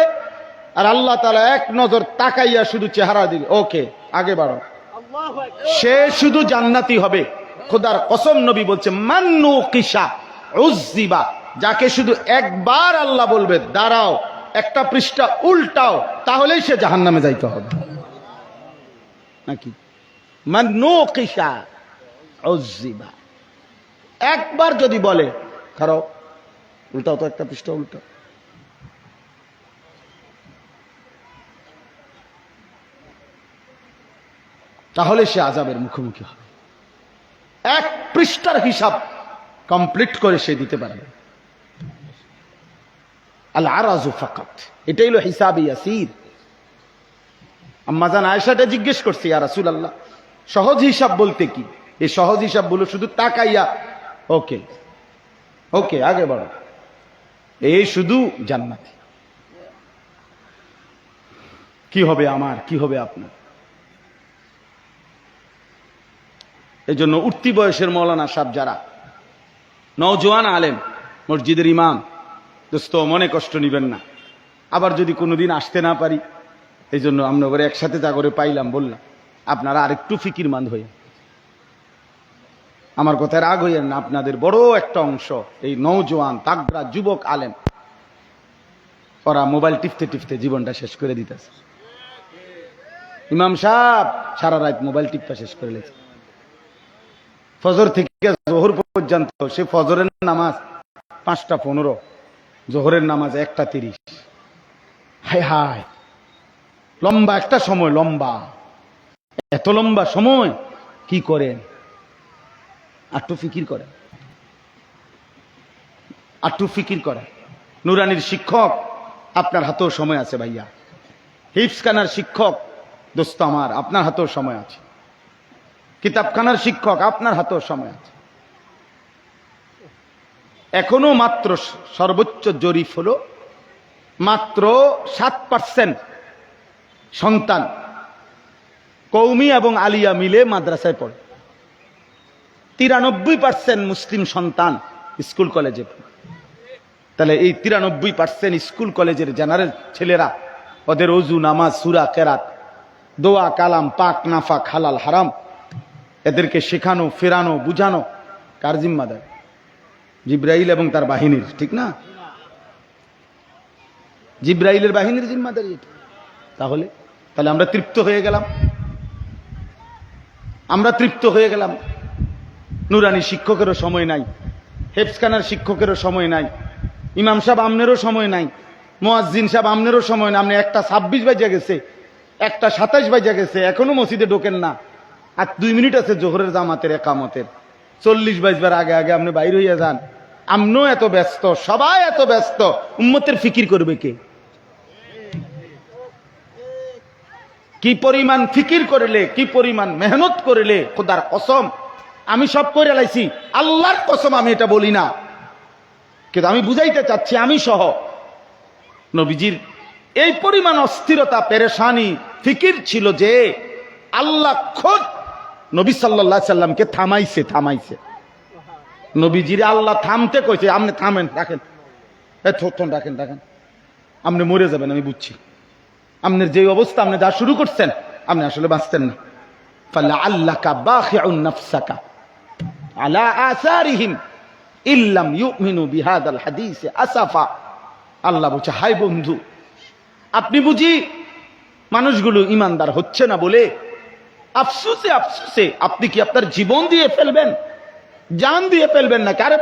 আর আল্লাহ তাআলা এক নজর তাকাইয়া শুধু চেহারা দিবে, ওকে আগে বাড়ো, সে শুধু জান্নাতি হবে। খোদার কসম নবী বলছে, মান্নু কিসা উজ্জিবা, যাকে শুধু একবার আল্লাহ বলবে দাঁড়াও, একটা পৃষ্ঠা উল্টাও, তাহলেই সে জাহান্নামে যাইতে হবে। নাকি? মান্নু কিসা উজ্জিবা, একবার যদি বলে খারাপ উল্টাও তো, একটা পৃষ্ঠা উল্টাও, তাহলে সে আযাবের মুখোমুখি হবে। এক পৃষ্ঠার হিসাব কমপ্লিট করে সে দিতে পারবে। আল আরাজু ফাকাত, এটাই হলো হিসাবে ইয়াসির। আম্মা জান আয়েশাটা জিজ্ঞেস করছে, ইয়া রাসূলুল্লাহ, সহজ হিসাব বলতে কি? এই সহজ হিসাব বলো শুধু তাকাইয়া ওকে ওকে আগে বাড়ো, এই শুধু জান্নাতি। কি হবে আমার, কি হবে আপনার? এই জন্য উঠতি বয়সের মৌলানা সাহেব যারা নওজোয়ান আলেম, মসজিদের ইমাম, দোস্ত মনে কষ্ট নিবেন না। আবার যদি কোনোদিন আসতে না পারি, এই জন্য আমরা করে একসাথে যা করে পাইলাম বললাম, আপনারা আরেকটু ফিকিরমান্দ হয়ে, আমার কথায় রাগ হইয়েন না। আপনাদের বড় একটা অংশ এই নওজোয়ান তাগড়া যুবক আলেম, ওরা মোবাইল টিপতে টিপতে জীবনটা শেষ করে দিতেছে। ইমাম সাহেব সারা রাত মোবাইল টিপটা শেষ করে লেছে, ফজর থেকে জোহর পর্যন্ত। সে ফজরের নামাজ 5:15, জোহরের নামাজ 1:30। হায় হায়, লম্বা একটা সময়, লম্বা, এত লম্বা সময় কি করেন? আটটু ফিকির করেন, আটটু ফিকির করেন। নুরানির শিক্ষক আপনার হাতেও সময় আছে ভাইয়া, হিফজখানার শিক্ষক দোস্ত আমার আপনার হাতেও সময় আছে, কিতাবখানার শিক্ষক আপনার হাতেও সময় আছে। এখনো মাত্র সর্বোচ্চ জরিপ হলো মাত্র 7% সন্তান কওমি এবং আলিয়া মিলে মাদ্রাসায় পড়ে, 93% মুসলিম সন্তান স্কুল কলেজে পড়ে। তাহলে এই 93% স্কুল কলেজের জেনারেল ছেলেরা, ওদের ওযু, নামাজ, সূরা, কেরাত, দোয়া, কালাম, পাক নাফাক, হালাল হারাম, এদেরকে শেখানো, ফেরানো, বুঝানো কার জিম্মাদার? জিব্রাইল এবং তার বাহিনীর, ঠিক না? জিব্রাইলের বাহিনীর জিম্মাদারি এটা। তাহলে তাহলে আমরা তৃপ্ত হয়ে গেলাম, আমরা তৃপ্ত হয়ে গেলাম। নুরানি শিক্ষকেরও সময় নাই, হেফজখানার শিক্ষকেরও সময় নাই, ইমাম সাহেব আমনেরও সময় নাই, মুয়াজ্জিন সাহেব আমনেরও সময় না। আপনি 1:26 বাজে গেছে, 1:27 বাজে গেছে, এখনো মসজিদে ঢোকেন না। আর 2 মিনিট আছে জোহরের জামাতের একামতের, 40 বাজবার আগে আগে আপনি বাইর হইয়া যান। আমনও এত ব্যস্ত, সবাই এত ব্যস্ত, উম্মতের ফিকির করবে কে? কি পরিমাণ ফিকির করলে, কি পরিমাণ মেহনত করলে, খোদার কসম আমি সব করে লাইছি, আল্লাহর কসম আমি এটা বলি না, কিন্তু আমি বুঝাইতে চাচ্ছি আমি সহ নবীজির এই পরিমাণ অস্থিরতা, পেরেশানি, ফিকির ছিল যে আল্লাহ খোদ নবী সাল্লাল্লাহু আলাইহি সাল্লামকে থামাইছে। নবীজির আল্লাহ থামতে কইছে, আপনি থামেন, রাখেন, রাখেন, আপনি মরে যাবেন, আমি বুঝছি। আপনার যে অবস্থা, আপনি যা শুরু করছেন, আপনি আসলে বাঁচতেন না। ফালাআল্লাকা বাখিউন নাফসাকা আলা আসারিহিম ইল্লাম ইউমিনু বিহাদাল হাদিস আসাফা। আল্লাহ বলছে, হায় বন্ধু, আপনি বুঝি মানুষগুলো ইমানদার হচ্ছে না বলে আফসোসে আফসোসে আপনি কি আপনার জীবন দিয়ে ফেলবেন, জান দিয়ে ফেলবেন না? কারে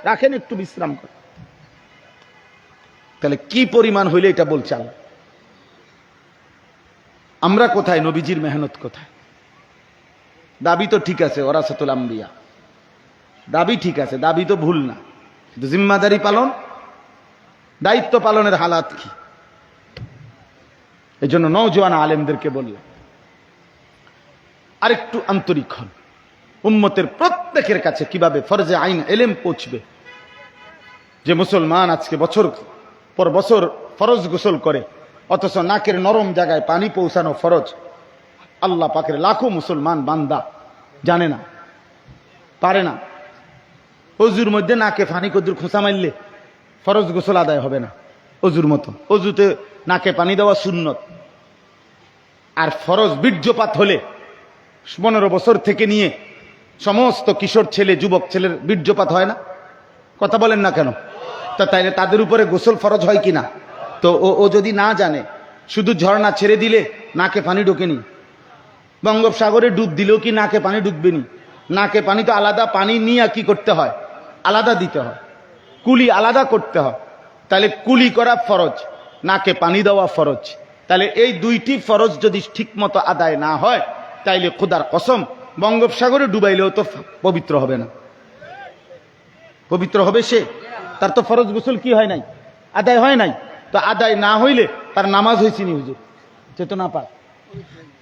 রাখেন, একটু বিশ্রাম করেন। তাহলে কি পরিমাণ হইলে এটা বলছে আল্লাহ। আমরা কোথায়? নবীজির মেহনত কোথায়? দাবি তো ঠিক আছে, ওরাসাতুল আম্বিয়া, দাবি ঠিক আছে, দাবি তো ভুল না, কিন্তু জিম্মাদারি পালন, দায়িত্ব পালনের হালাত কি? এই জন্য নওজোয়ান আলেমদেরকে বললাম আরেকটু আন্তরিক হন, উম্মতের প্রত্যেকের কাছে কিভাবে ফরজে আইন এলেম পৌঁছবে। যে মুসলমান আজকে বছর পর বছর ফরজ গোসল করে, অথচ নাকের নরম জায়গায় পানি পৌঁছানো ফরজ আল্লাহ পাকের লাখো মুসলমান বান্দা জানে না, পারে না। অজুর মধ্যে নাকে পানি কদ্দুর খোঁচা মারলে ফরজ গোসল আদায় হবে না অজুর মতো। অজুতে নাকে পানি দেওয়া সুন্নত। আর ফরজ বীর্যপাত হলে 15 বছর থেকে নিয়ে সমস্ত কিশোর ছেলে যুবক ছেলের বীর্যপাত হয় না? কথা বলেন না কেন? তা তাইলে তাদের উপরে গোসল ফরজ হয় কিনা? তো ও যদি না জানে, শুধু ঝর্ণা ছেড়ে দিলে নাকে পানি ঢোকেনি, বঙ্গোপসাগরে ডুব দিলেও কি নাকে পানি ঢুকবেনি? নাকে পানি তো আলাদা পানি নিয়ে কি করতে হয়? আলাদা দিতে হয়, কুলি আলাদা করতে হয়। তাহলে কুলি করা ফরজ, নাকে পানি দেওয়া ফরজ। তাহলে এই দুইটি ফরজ যদি ঠিক মতো আদায় না হয়, তাইলে খোদার কসম বঙ্গোপসাগরে ডুবাইলেও তো পবিত্র হবে না। পবিত্র হবে সে? তার তো ফরজ গোসল কি হয় নাই? আদায় হয় নাই। তো আদায় না হইলে তার নামাজ হয়েছে নি হুজুর? চেতনা পাক।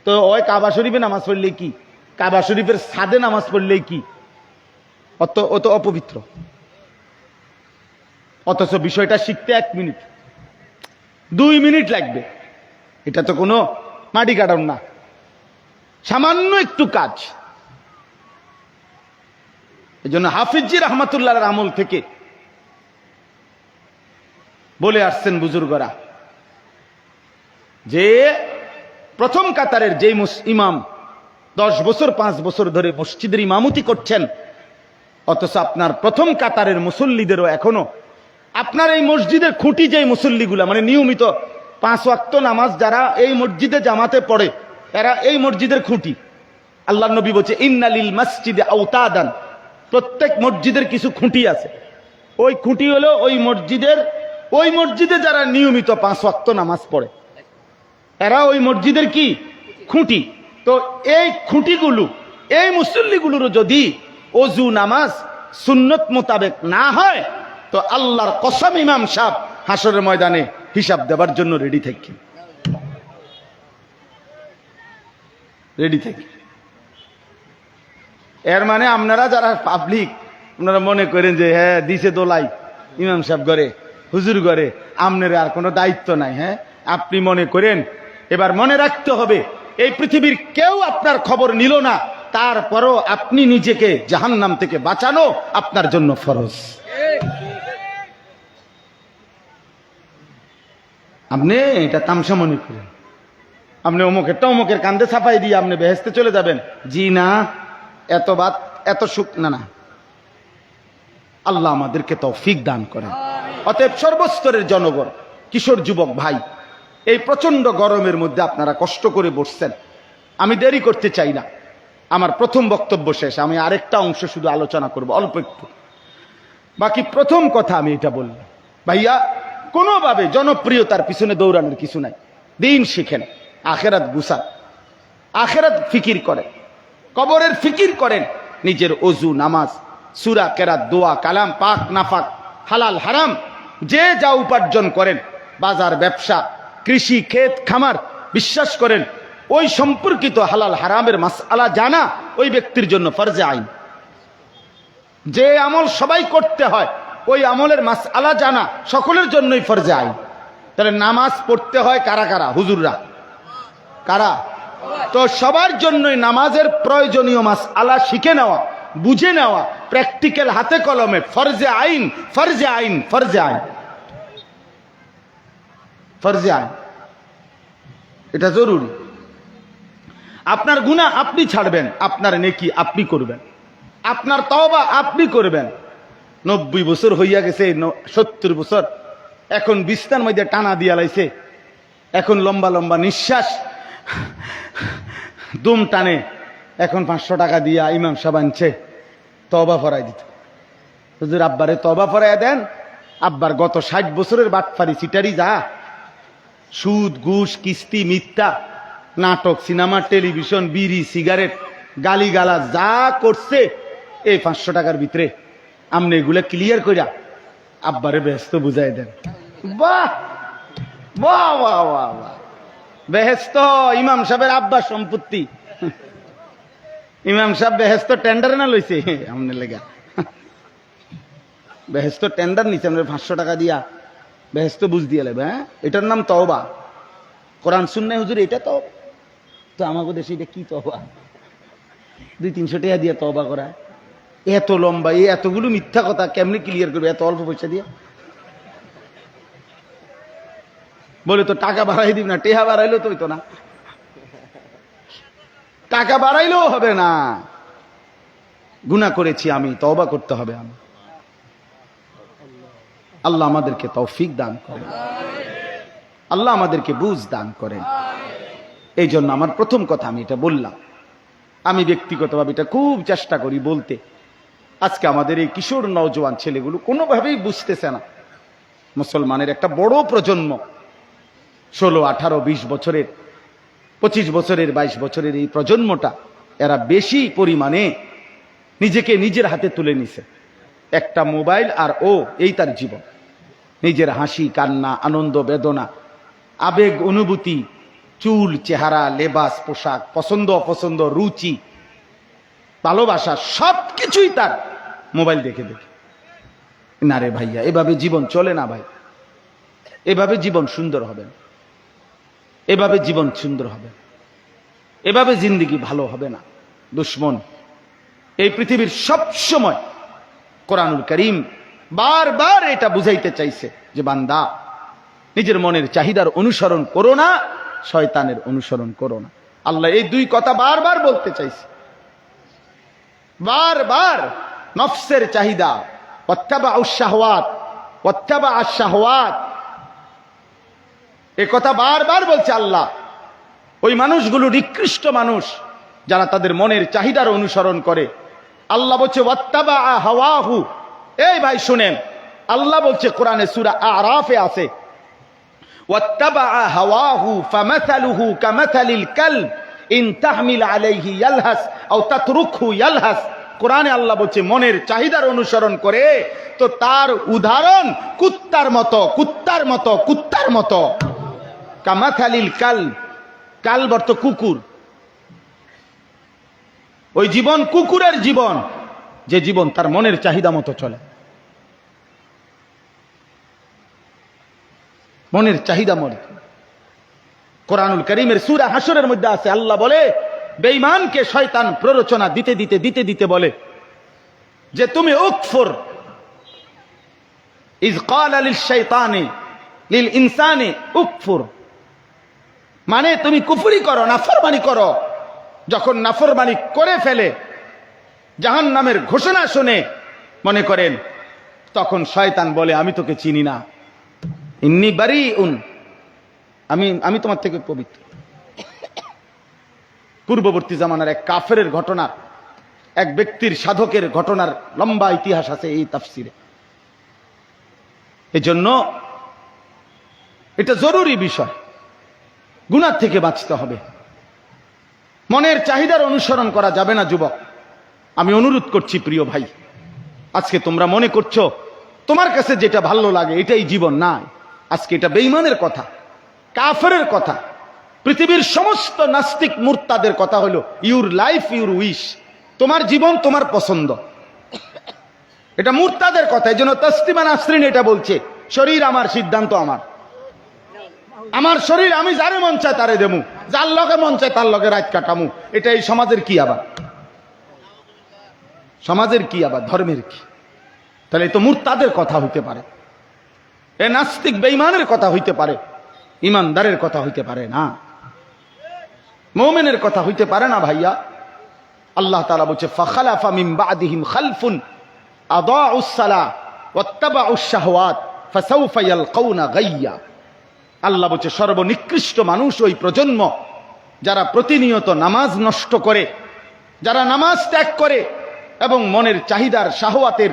তো ওই কাবা শরীফে নামাজ পড়লে কি, কাবা শরীফের ছাদে নামাজ পড়লে কি? অত অপবিত্র। অথচ বিষয়টা শিখতে 1 মিনিট 2 মিনিট লাগবে। এটা তো কোনো মাটি কাটান না, সামান্য একটু কাজ। এই জন্য হাফিজি রহমাতুল্লাহর আমল থেকে বলে আসছেন বুজুর্গরা যে প্রথম কাতারের যেই ইমাম 10 বছর 5 বছর ধরে মসজিদের ইমামতি করছেন, অথচ আপনার প্রথম কাতারের মুসল্লিদেরও এখনো আপনার এই মসজিদের খুঁটি যে মুসল্লিগুলা, মানে নিয়মিত 5 ওয়াক্ত নামাজ যারা এই মসজিদে জামাতে পড়ে, এরা এই মসজিদের খুঁটি। আল্লাহর নবী বলছে ইন্নালিল মসজিদে আওতাদান, প্রত্যেক মসজিদের কিছু খুঁটি আছে। ওই খুঁটি হলো ওই মসজিদে যারা নিয়মিত 5 ওয়াক্ত নামাজ পড়ে, এরা ওই মসজিদের কি খুঁটি। তো এই খুঁটিগুলো, এই মুসল্লিগুলোরও যদি ওযু নামাজ সুন্নত মোতাবেক না হয়, তো আল্লাহর কসম ইমাম সাহেব হাসরের ময়দানে হিসাব দেবার জন্য রেডি থাকি, রেডি থাকি। এর মানে আপনারা যারা পাবলিক, আপনারা মনে করেন যে হ্যাঁ দিছে দোলাই ইমাম সাহেব ঘরে, হুজুর ঘরে, আপনার আর কোনো দায়িত্ব নাই। হ্যাঁ, আপনি মনে করেন। এবার মনে রাখতে হবে, এই পৃথিবীর কেউ আপনার খবর নিল না, তারপরও আপনি নিজেকে জাহান্নাম থেকে বাঁচানো আপনার জন্য ফরজ। আপনি এটা তামসা মনে করেন, আপনি অমুকের কান্দে ছাপাই দিয়ে আপনি বেহেশতে চলে যাবেন। জি না, এত বাত এত সুখ না। আল্লাহ আমাদেরকে তৌফিক দান করেন। অতএব সর্বস্তরের জনগণ, কিশোর যুবক ভাই, এই প্রচন্ড গরমের মধ্যে আপনারা কষ্ট করে বসছেন। আমি দেরি করতে চাই না, আমার প্রথম বক্তব্য শেষ। আমি আরেকটা অংশ শুধু আলোচনা করব অল্প একটু। বাকি প্রথম কথা আমি এটা বললাম, ভাইয়া কোনোভাবে জনপ্রিয়তার পিছনে দৌড়ানোর কিছু নাই। দিন শিখেন, আখেরাত গুছান, আখেরাত ফিকির করেন, কবরের ফিকির করেন। নিজের ওযু নামাজ, সূরা কেরাত, দোয়া, কালাম, পাক নাফাক, হালাল হারাম, যে যা উপার্জন করেন, বাজার ব্যবসা, কৃষি, ক্ষেত খামার, বিশ্বাস করেন ওই সম্পর্কিত হালাল হারামের মাসআলা জানা ওই ব্যক্তির জন্য ফরজে আইন। যে আমল সবাই করতে হয়, ওই আমলের মাসআলা জানা সকলের জন্যই ফরজে আইন। তাহলে নামাজ পড়তে হয় কারা কারা? হুজুররা। কারা? তো সবার জন্যই নামাজের প্রয়োজনীয় মাসআলা শিখে নেওয়া, বুঝে নেওয়া, প্র্যাকটিক্যাল হাতে কলমে ফরজে আইন, ফরজে আইন, ফরজে আইন, ফরজে আইন। এটা জরুরি। আপনার গুনাহ আপনি ছাড়বেন, আপনার নেকি আপনি করবেন, আপনার তওবা আপনি করবেন। 90 বছর হইয়া গেছে, 70 বছর, এখন বিছনার মধ্যে টানা দিয়া লাইছে, এখন লম্বা লম্বা নিঃশ্বাস দুম টানে। এখন 500 টাকা দিয়া ইমাম সাহেব আনছে তওবা ফরাই দিত। হুজুর আব্বারে তওবা ফরাইয়া দেন। আব্বার গত 60 বছরের বাটফারি সিটারি যা, সুদ ঘুষ কিস্তি মিথ্যা, নাটক সিনেমা টেলিভিশন, বিড়ি সিগারেট, গালিগালা যা করছে এই 500 টাকার ভিতরে, আপনি এগুলা ক্লিয়ার কইরা আব্বারে ব্যস্ত বুঝাই দেন। বাহ বাহ বাহ বাহ বাহ, বেহেস্ত ইমাম সাহেবের আব্বার সম্পত্তি। ইমাম সাহেব বেহেস্ত টেন্ডারে না লইছে আমনে লেগা, বেহেস্ত টেন্ডার নিছে আমরা 500 টাকা দিয়া বেহেস্ত বুঝ দিয়ে লেবে। হ্যাঁ, এটার নাম তওবা। কোরআন সুন্নাহ হুজুর এটা তো আমাদের দেশে এটা কি তওবা? 200-300 টাকা দিয়ে তওবা করা, এত লম্বা, এই এতগুলো মিথ্যা কথা কেমনে ক্লিয়ার করবে এত অল্প পয়সা দিয়ে? বলে তো টাকা বাড়াই দিব না, টেহা বাড়াইলেও তো হইতো না, টাকা বাড়াইলেও হবে না। গুনাহ করেছি আমি, তওবা করতে হবে। আমি আল্লাহ আমাদেরকে তৌফিক দান করেন, আল্লাহ আমাদেরকে বুঝ দান করেন। এই জন্য আমার প্রথম কথা আমি এটা বললাম। আমি ব্যক্তিগতভাবে এটা খুব চেষ্টা করি বলতে। আজকে আমাদের এই কিশোর নওজোয়ান ছেলেগুলো কোনোভাবেই বুঝতেছে না। মুসলমানের একটা বড় প্রজন্ম 16, 18, 20 বছরের, 25 বছরের, 22 বছরের এই প্রজন্মটা এরা বেশি পরিমাণে নিজেকে নিজের হাতে তুলে নিছে। একটা মোবাইল আর এই তার জীবন। নিজের হাসি, কান্না, আনন্দ, বেদনা, আবেগ, অনুভূতি, চুল, চেহারা, লেবাস, পোশাক, পছন্দ অপছন্দ, রুচি, ভালোবাসা সবকিছুই তার মোবাইল দেখে দেখে। না রে ভাইয়া, এভাবে জীবন চলে না ভাই, এভাবে জীবন সুন্দর হবে না, এভাবে জীবন সুন্দর হবে না, এভাবে জিন্দেগি ভালো হবে না। দুশ্মন এই পৃথিবীর সব সময় কোরআনুল কারীম বারবার এটা বুঝাইতে চাইছে যে বান্দা নিজের মনের চাহিদার অনুসরণ করো না, শয়তানের অনুসরণ করো না। আল্লাহ এই দুই কথা বারবার বলতে চাইছে, বারবার। নফসের চাহিদা, ওয়াত্তাবাউশ শাহওয়াত, ওয়াত্তাবাআশ শাহওয়াত, এ কথা বারবার বলছে আল্লাহ। ওই মানুষগুলো নিকৃষ্ট মানুষ যারা তাদের মনের চাহিদার অনুসরণ করে। আল্লাহ বলছে ওয়াত্তাবা হাওয়াহু। এই ভাই শুনেন, আল্লাহ বলছে কোরআনে সূরা আরাফে আছে ওয়াত্তাবা হাওয়াহু ফামাসালুহু কামাসালিল কালব ইন তাহমিল আলাইহি ইয়ালহাস আও তাতরুকহু ইয়ালহাস। কোরআনে আল্লাহ বলছে মনের চাহিদার অনুসরণ করে তো তার উদাহরণ কুত্তার মতো, কুত্তার মতো, কুত্তার মতো। কামাসালিল কালব, কালব অর্থ কুকুর। ওই জীবন কুকুরের জীবন, যে জীবন তার মনের চাহিদা মতো চলে, মনের চাহিদা মতো। কোরআনুল কারীমের সূরা হাশরের মধ্যে আছে, আল্লাহ বলে বেঈমানকে শয়তান প্ররোচনা দিতে দিতে দিতে দিতে বলে যে তুমি উকফুর ইয ক্বালা লিশ শাইতানি লিল ইনসানি উকফুর, মানে তুমি কুফরি করো, নাফরমানি করো। যখন নাফরমানি করে ফেলে, জাহান্নামের ঘোষণা শুনে মনে করেন, তখন শয়তান বলে আমি তোকে চিনি না, ইন্নী বারীউন, আমি তোমার থেকে পবিত্র। পূর্ববর্তী জামানার এক কাফেরের ঘটনা, এক ব্যক্তির সাধকের ঘটনার লম্বা ইতিহাস আছে এই তাফসিরে। এজন্য এটা জরুরি বিষয়, গুনাহ থেকে বাঁচতে হবে, মনের চাহিদার অনুসরণ করা যাবে না। যুবক, আমি অনুরোধ করছি প্রিয় ভাই, আজকে তোমরা মনে করছো তোমার কাছে যেটা ভালো লাগে এটাই জীবন, না। আজকে এটা বেঈমানের কথা, কাফেরের কথা, পৃথিবীর সমস্ত নাস্তিক মুরতাদের কথা হলো ইউর লাইফ ইউর উইশ, তোমার জীবন তোমার পছন্দ। এটা মুরতাদের কথা। এই জন্য তাসলিমা নাসরিন এটা বলছে, শরীর আমার, সিদ্ধান্ত আমার, আমার শরীর আমি যারে মন চায় তারে দেবো, যার লগে মন চায় তার লগে রাত কাটামু। এটা এই সমাজের কি আবার? সমাজের কি আবার? ধর্মের কি? তাহলে এই তো মুরতাদের কথা হইতে পারে, এ নাস্তিক বেঈমানের কথা হইতে পারে, ইমানদারের কথা হইতে পারে না, মুমিনের কথা হইতে পারে না ভাইয়া। আল্লাহ তাআলা বলছে ফাখালাফা মিন বাদিহিম খালফুন আদাউস সালাহ ওয়াত্তাবাউশ শাহওয়াত ফাসাউফা ইয়ালকাউনা গাইয়া। আল্লাহ বলছে সর্বনিকৃষ্ট মানুষ ওই প্রজন্ম যারা প্রতিনিয়ত নামাজ নষ্ট করে, যারা নামাজ ত্যাগ করে এবং মনের চাহিদার শাহওয়াতের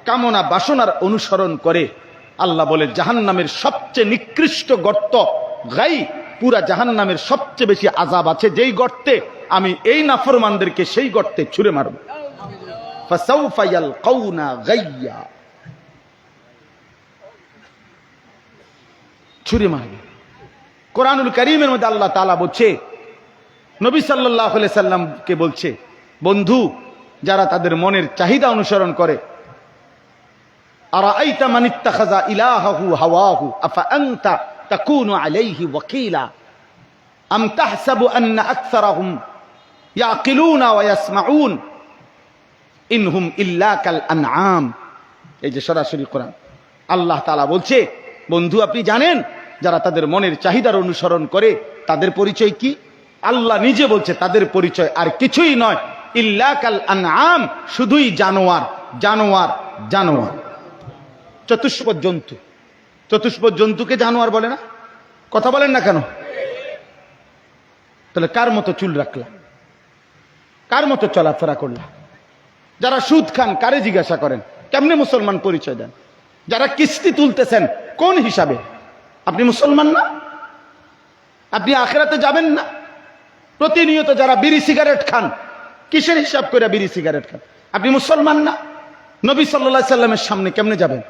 কামনা বাসনার অনুসরণ করে। আল্লাহ বলে জাহান্নামের সবচেয়ে নিকৃষ্ট গর্ত গাই, পুরা জাহান্নামের সবচেয়ে বেশি আযাব আছে যেই গর্তে, আমি এই নাফরমানদেরকে সেই গর্তে ছুঁড়ে মারব। ফাসাউফা ইয়ালকাউনা গাইয়া, ছুঁড়ে মারবে। কোরআনুল কারীমের মধ্যে আল্লাহ তাআলা বলছে, নবী সাল্লাল্লাহু আলাইহি সাল্লামকে বলছে, বন্ধু যারা তাদের মনের চাহিদা অনুসরণ করে, আরাআইতা মান ইত্তাখাযা ইলাহাহু হাওয়াহু আফা আনতা তাকুনু আলাইহি ওয়াকিলা আম তাহসাবু আন্না আকসারাহুম ইয়াকিলুনা ওয়া ইয়াসমাউন ইনহুম ইল্লা কাল আনআম। এই যে সরাসরি কোরআন, আল্লাহ তাআলা বলছে, বন্ধু আপনি জানেন যারা তাদের মনের চাহিদার অনুসরণ করে তাদের পরিচয় কি? আল্লাহ নিজে বলছে তাদের পরিচয় আর কিছুই নয়, ইল্লা কাল আনআম, শুধুই জানোয়ার জানোয়ার জানোয়ার। চতুষ্পদ জন্তু, চতুষ্পদ জন্তুকে জানোয়ার বলে না? কথা বলেন না কেন? তাহলে কার মতো চুল রাখলাম, কার মতো চলাফেরা করলাম? যারা সুদ খান কারে জিজ্ঞাসা করেন? কেমনে মুসলমান পরিচয় দেন? যারা কিস্তি তুলতেছেন কোন হিসাবে? আপনি মুসলমান না? আপনি আখিরাতে যাবেন না? প্রতিনিয়ত যারা বিড়ি সিগারেট খান কিসের হিসাব করে বিড়ি সিগারেট খান? আপনি মুসলমান না? নবী সাল্লাল্লাহু আলাইহি সাল্লামের সামনে কেমনে যাবেন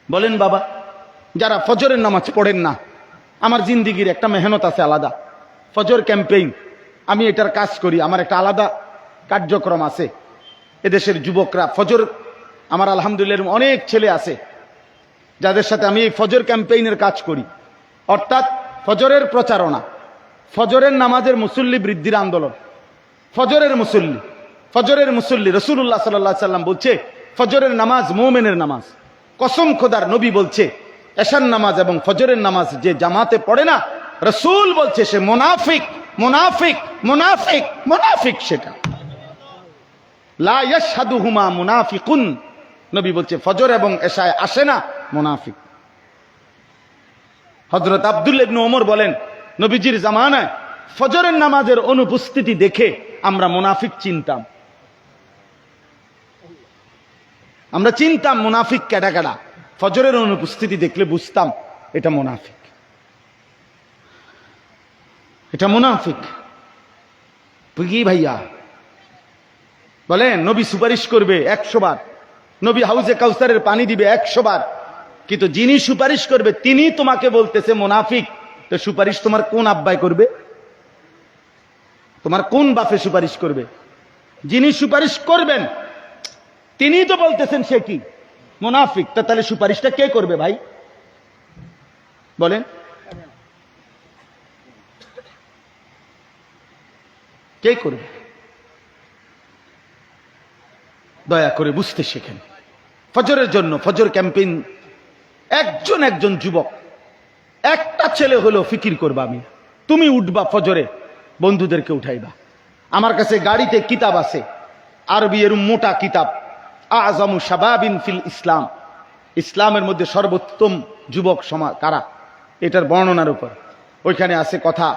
বলেন বাবা? যারা ফজরের নামাজ পড়েন না, আমার জিন্দিগির একটা মেহনত আছে আলাদা, ফজর ক্যাম্পেইন, আমি এটার কাজ করি, আমার একটা আলাদা কার্যক্রম আছে। এদেশের যুবকরা ফজর, আমার আলহামদুলিল্লাহ অনেক ছেলে আছে যাদের সাথে আমি এই ফজর ক্যাম্পেইনের কাজ করি, অর্থাৎ ফজরের প্রচারণা, ফজরের নামাজের মুসল্লি বৃদ্ধির আন্দোলন। ফজরের মুসল্লি, ফজরের মুসল্লি, রাসূলুল্লাহ সাল্লাল্লাহু আলাইহি সাল্লাম বলছে ফজরের নামাজ মুমিনের নামাজ। কসম খোদার, নবী বলছে এশার নামাজ এবং ফজরের নামাজ যে জামাতে পড়ে না, রাসূল বলছে সে মুনাফিক মুনাফিক মুনাফিক মুনাফিক। সেটা লা ইয়াশহাদুহুমা মুনাফিকুন, নবী বলছে ফজর এবং এশায় আসে না মুনাফিক। হযরত আব্দুল্লাহ ইবনে ওমর বলেন, নবীজির জামানায় ফজরের নামাজের অনুপস্থিতি দেখে আমরা মুনাফিক চিনতাম। আমরা চিনতাম মুনাফিক কেডা কেডা, ফজরের অনুপস্থিতি দেখলে বুঝতাম এটা মুনাফিক, এটা মুনাফিক। কি ভাইয়া বলেন? নবী সুপারিশ করবে 100 বার, নবী হাউজে কাউসারের পানি দিবে 100 বার, কিন্তু যিনি সুপারিশ করবে তিনি তোমাকে বলতেছে মুনাফিক, তো সুপারিশ তোমার কোন আব্বাই করবে? তোমার কোন বাপে সুপারিশ করবে? যিনি সুপারিশ করবেন তিনি তো বলতেছেন সে কি মুনাফিক, তাহলে সুপারিশটা কে করবে ভাই বলেন? কে করবে? দয়া করে বুঝতে শেখেন। ফজরের জন্য ফজর ক্যাম্পেইন, একজন যুবক, একটা ছেলে হলো ফিকির করবা, আমি তুমি উঠবা ফজরে, বন্ধুদেরকে উঠাইবা। আমার কাছে গাড়িতে কিতাব আছে, আরবি এর মোটা কিতাব, আযমু শাবাবিন ফিল ইসলাম, ইসলামের মধ্যে সর্বোত্তম যুবক সমাজ কারা, এটার বর্ণনার উপর ওইখানে আছে কথা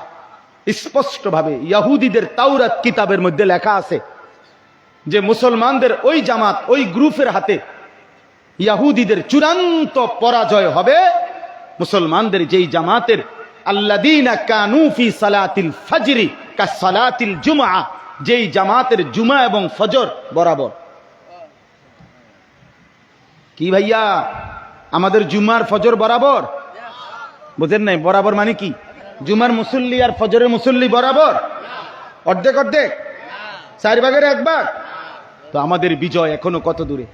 স্পষ্টভাবে। ইহুদিদের তাওরাত কিতাবের মধ্যে লেখা আছে যে মুসলমানদের ওই জামাত, ওই গ্রুপের হাতে ইহুদিদের চূড়ান্ত পরাজয় হবে। মুসলমানদের যেই জামাতের আল্লাযীনা কানু ফি সালাতিল ফজরি কাসালাতিল জুমআ, যেই জামাতের জুমা এবং ফজর বরাবর। কি ভাইয়া আমাদের জুমার ফজর বরাবর? বুঝেন নাই? বরাবর মানে কি? জুমার মুসল্লি আর ফজরের মুসল্লি বরাবর? অর্ধেক অর্ধেক, 4 ভাগের 1 ভাগ। তো আমাদের বিজয় এখনো কত দূরে?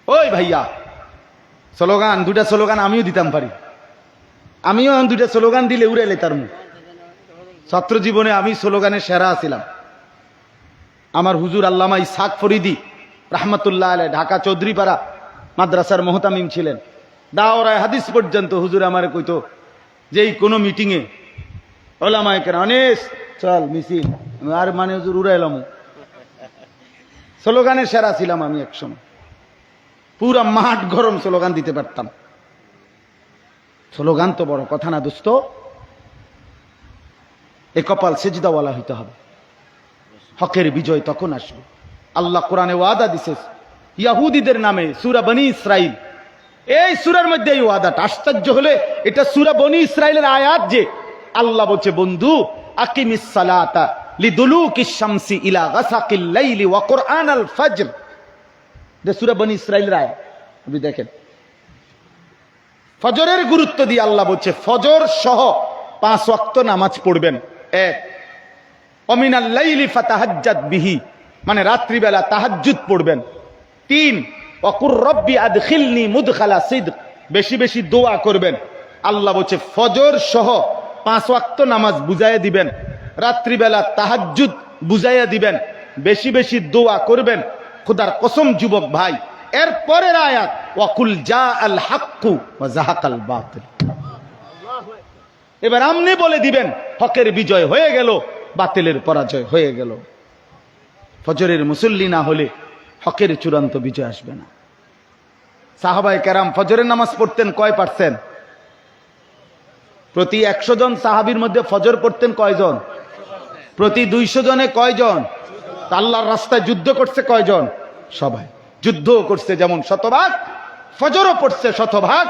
ওই ভাইয়া স্লোগান, 2টা স্লোগান আমিও দিতাম পারি, আমিও 2টা স্লোগান দিলে উড়াইলে তার মুখ। ছাত্র জীবনে আমি স্লোগানে সেরা ছিলাম। আমার হুজুর আল্লামা ইসহাক ফরিদি রাহমাতুল্লাহ আলাইহি ঢাকা চৌধুরীপাড়া মাদ্রাসার মুহতামিম ছিলেন। দাওরায়ে হাদিস পর্যন্ত হুজুর আমারে কইতো যেই কোনো মিটিংয়ে ওলামায়ে কেরাম অনেক চল মিছিল, আর মানে হুজুর উড়াইলাম। স্লোগানে সেরা ছিলাম আমি, একসময় পুরা মাঠ গরম স্লোগান দিতে পারতাম। স্লোগান তো বড় কথা না দোস্ত, এ কপাল সেজদাওয়ালা হইতে হবে, হকের বিজয় তখন আসবে। আল্লাহ কোরআনে ওয়াদা দিছে ইহুদিদের নামে, সূরা বনী ইসরাইল, এই সূরার মধ্যে এই ওয়াদাটা। আশ্চর্য হলে এটা সূরা বনী ইসরাইলের আয়াত, যে আল্লাহ বলছে বন্ধু আকিমিস সালাতা লিদুলুকিশ শামসি ইলা গাসাকিল লাইলি ওয়া কুরআনাল ফজর। এটা সূরা বনী ইসরাইলের আয়াত, আপনি দেখেন। ফজরের গুরুত্ব দিয়ে আল্লাহ বলছে ফজর সহ 5 ওয়াক্ত নামাজ পড়বেন। 1 ওমিনাল লাইলি ফাতাহাজ্জাত বিহি, মানে রাত্রিবেলা তাহাজ্জুদ পড়বেন। 3 ওয়াকুর রব্বি আদখিলনি মুদখালা সিদক, বেশি বেশি দোয়া করবেন। আল্লাহ বলছে ফজর সহ 5 ওয়াক্ত নামাজ বুঝাইয়া দিবেন, রাত্রিবেলা তাহাজ্জুদ বুঝাইয়া দিবেন, বেশি বেশি দোয়া করবেন। খোদার কসম যুবক ভাই, এর পরের আয়াত ওয়াকুল জা আল হাক্কু ওয়া যাহাকাল বাতিল, এবার আপনি বলে দিবেন হকের বিজয় হয়ে গেল, বাতিলের পরাজয় হয়ে গেল। ফজরের মুসল্লি না হলে হকের চূড়ান্ত বিজয় আসবে না। সাহাবায়ে কেরাম ফজরের নামাজ পড়তেন কয় পার্সেন্ট? প্রতি 100 জন সাহাবীর মধ্যে ফজর পড়তেন কয়জন? প্রতি 200 জনে কয়জন? আল্লাহর রাস্তায় যুদ্ধ করছে কয়জন? সবাই। যুদ্ধও করছে যেমন শতভাগ, ফজরও পড়ছে শতভাগ,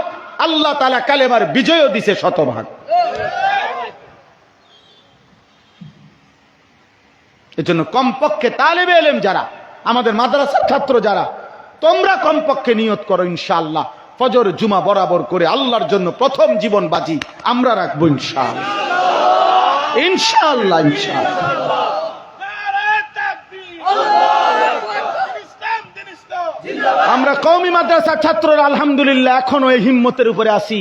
আল্লাহ তাআলা কালেমার বিজয়ও দিছে শতভাগ। এজন্য কমপক্ষে তালেবে ইলম যারা, আমাদের মাদ্রাসার ছাত্র যারা, তোমরা কমপক্ষে নিয়ত করো ইনশাআল্লাহ ফজর জুমা বরাবর করে আল্লাহর জন্য প্রথম জীবন বাজি আমরা রাখবো ইনশাআল্লাহ, ইনশাআল্লাহ, ইনশাআল্লাহ। আমরা কওমি মাদ্রাসার ছাত্ররা আলহামদুলিল্লাহ এখনো এই হিম্মতের উপরে আছি,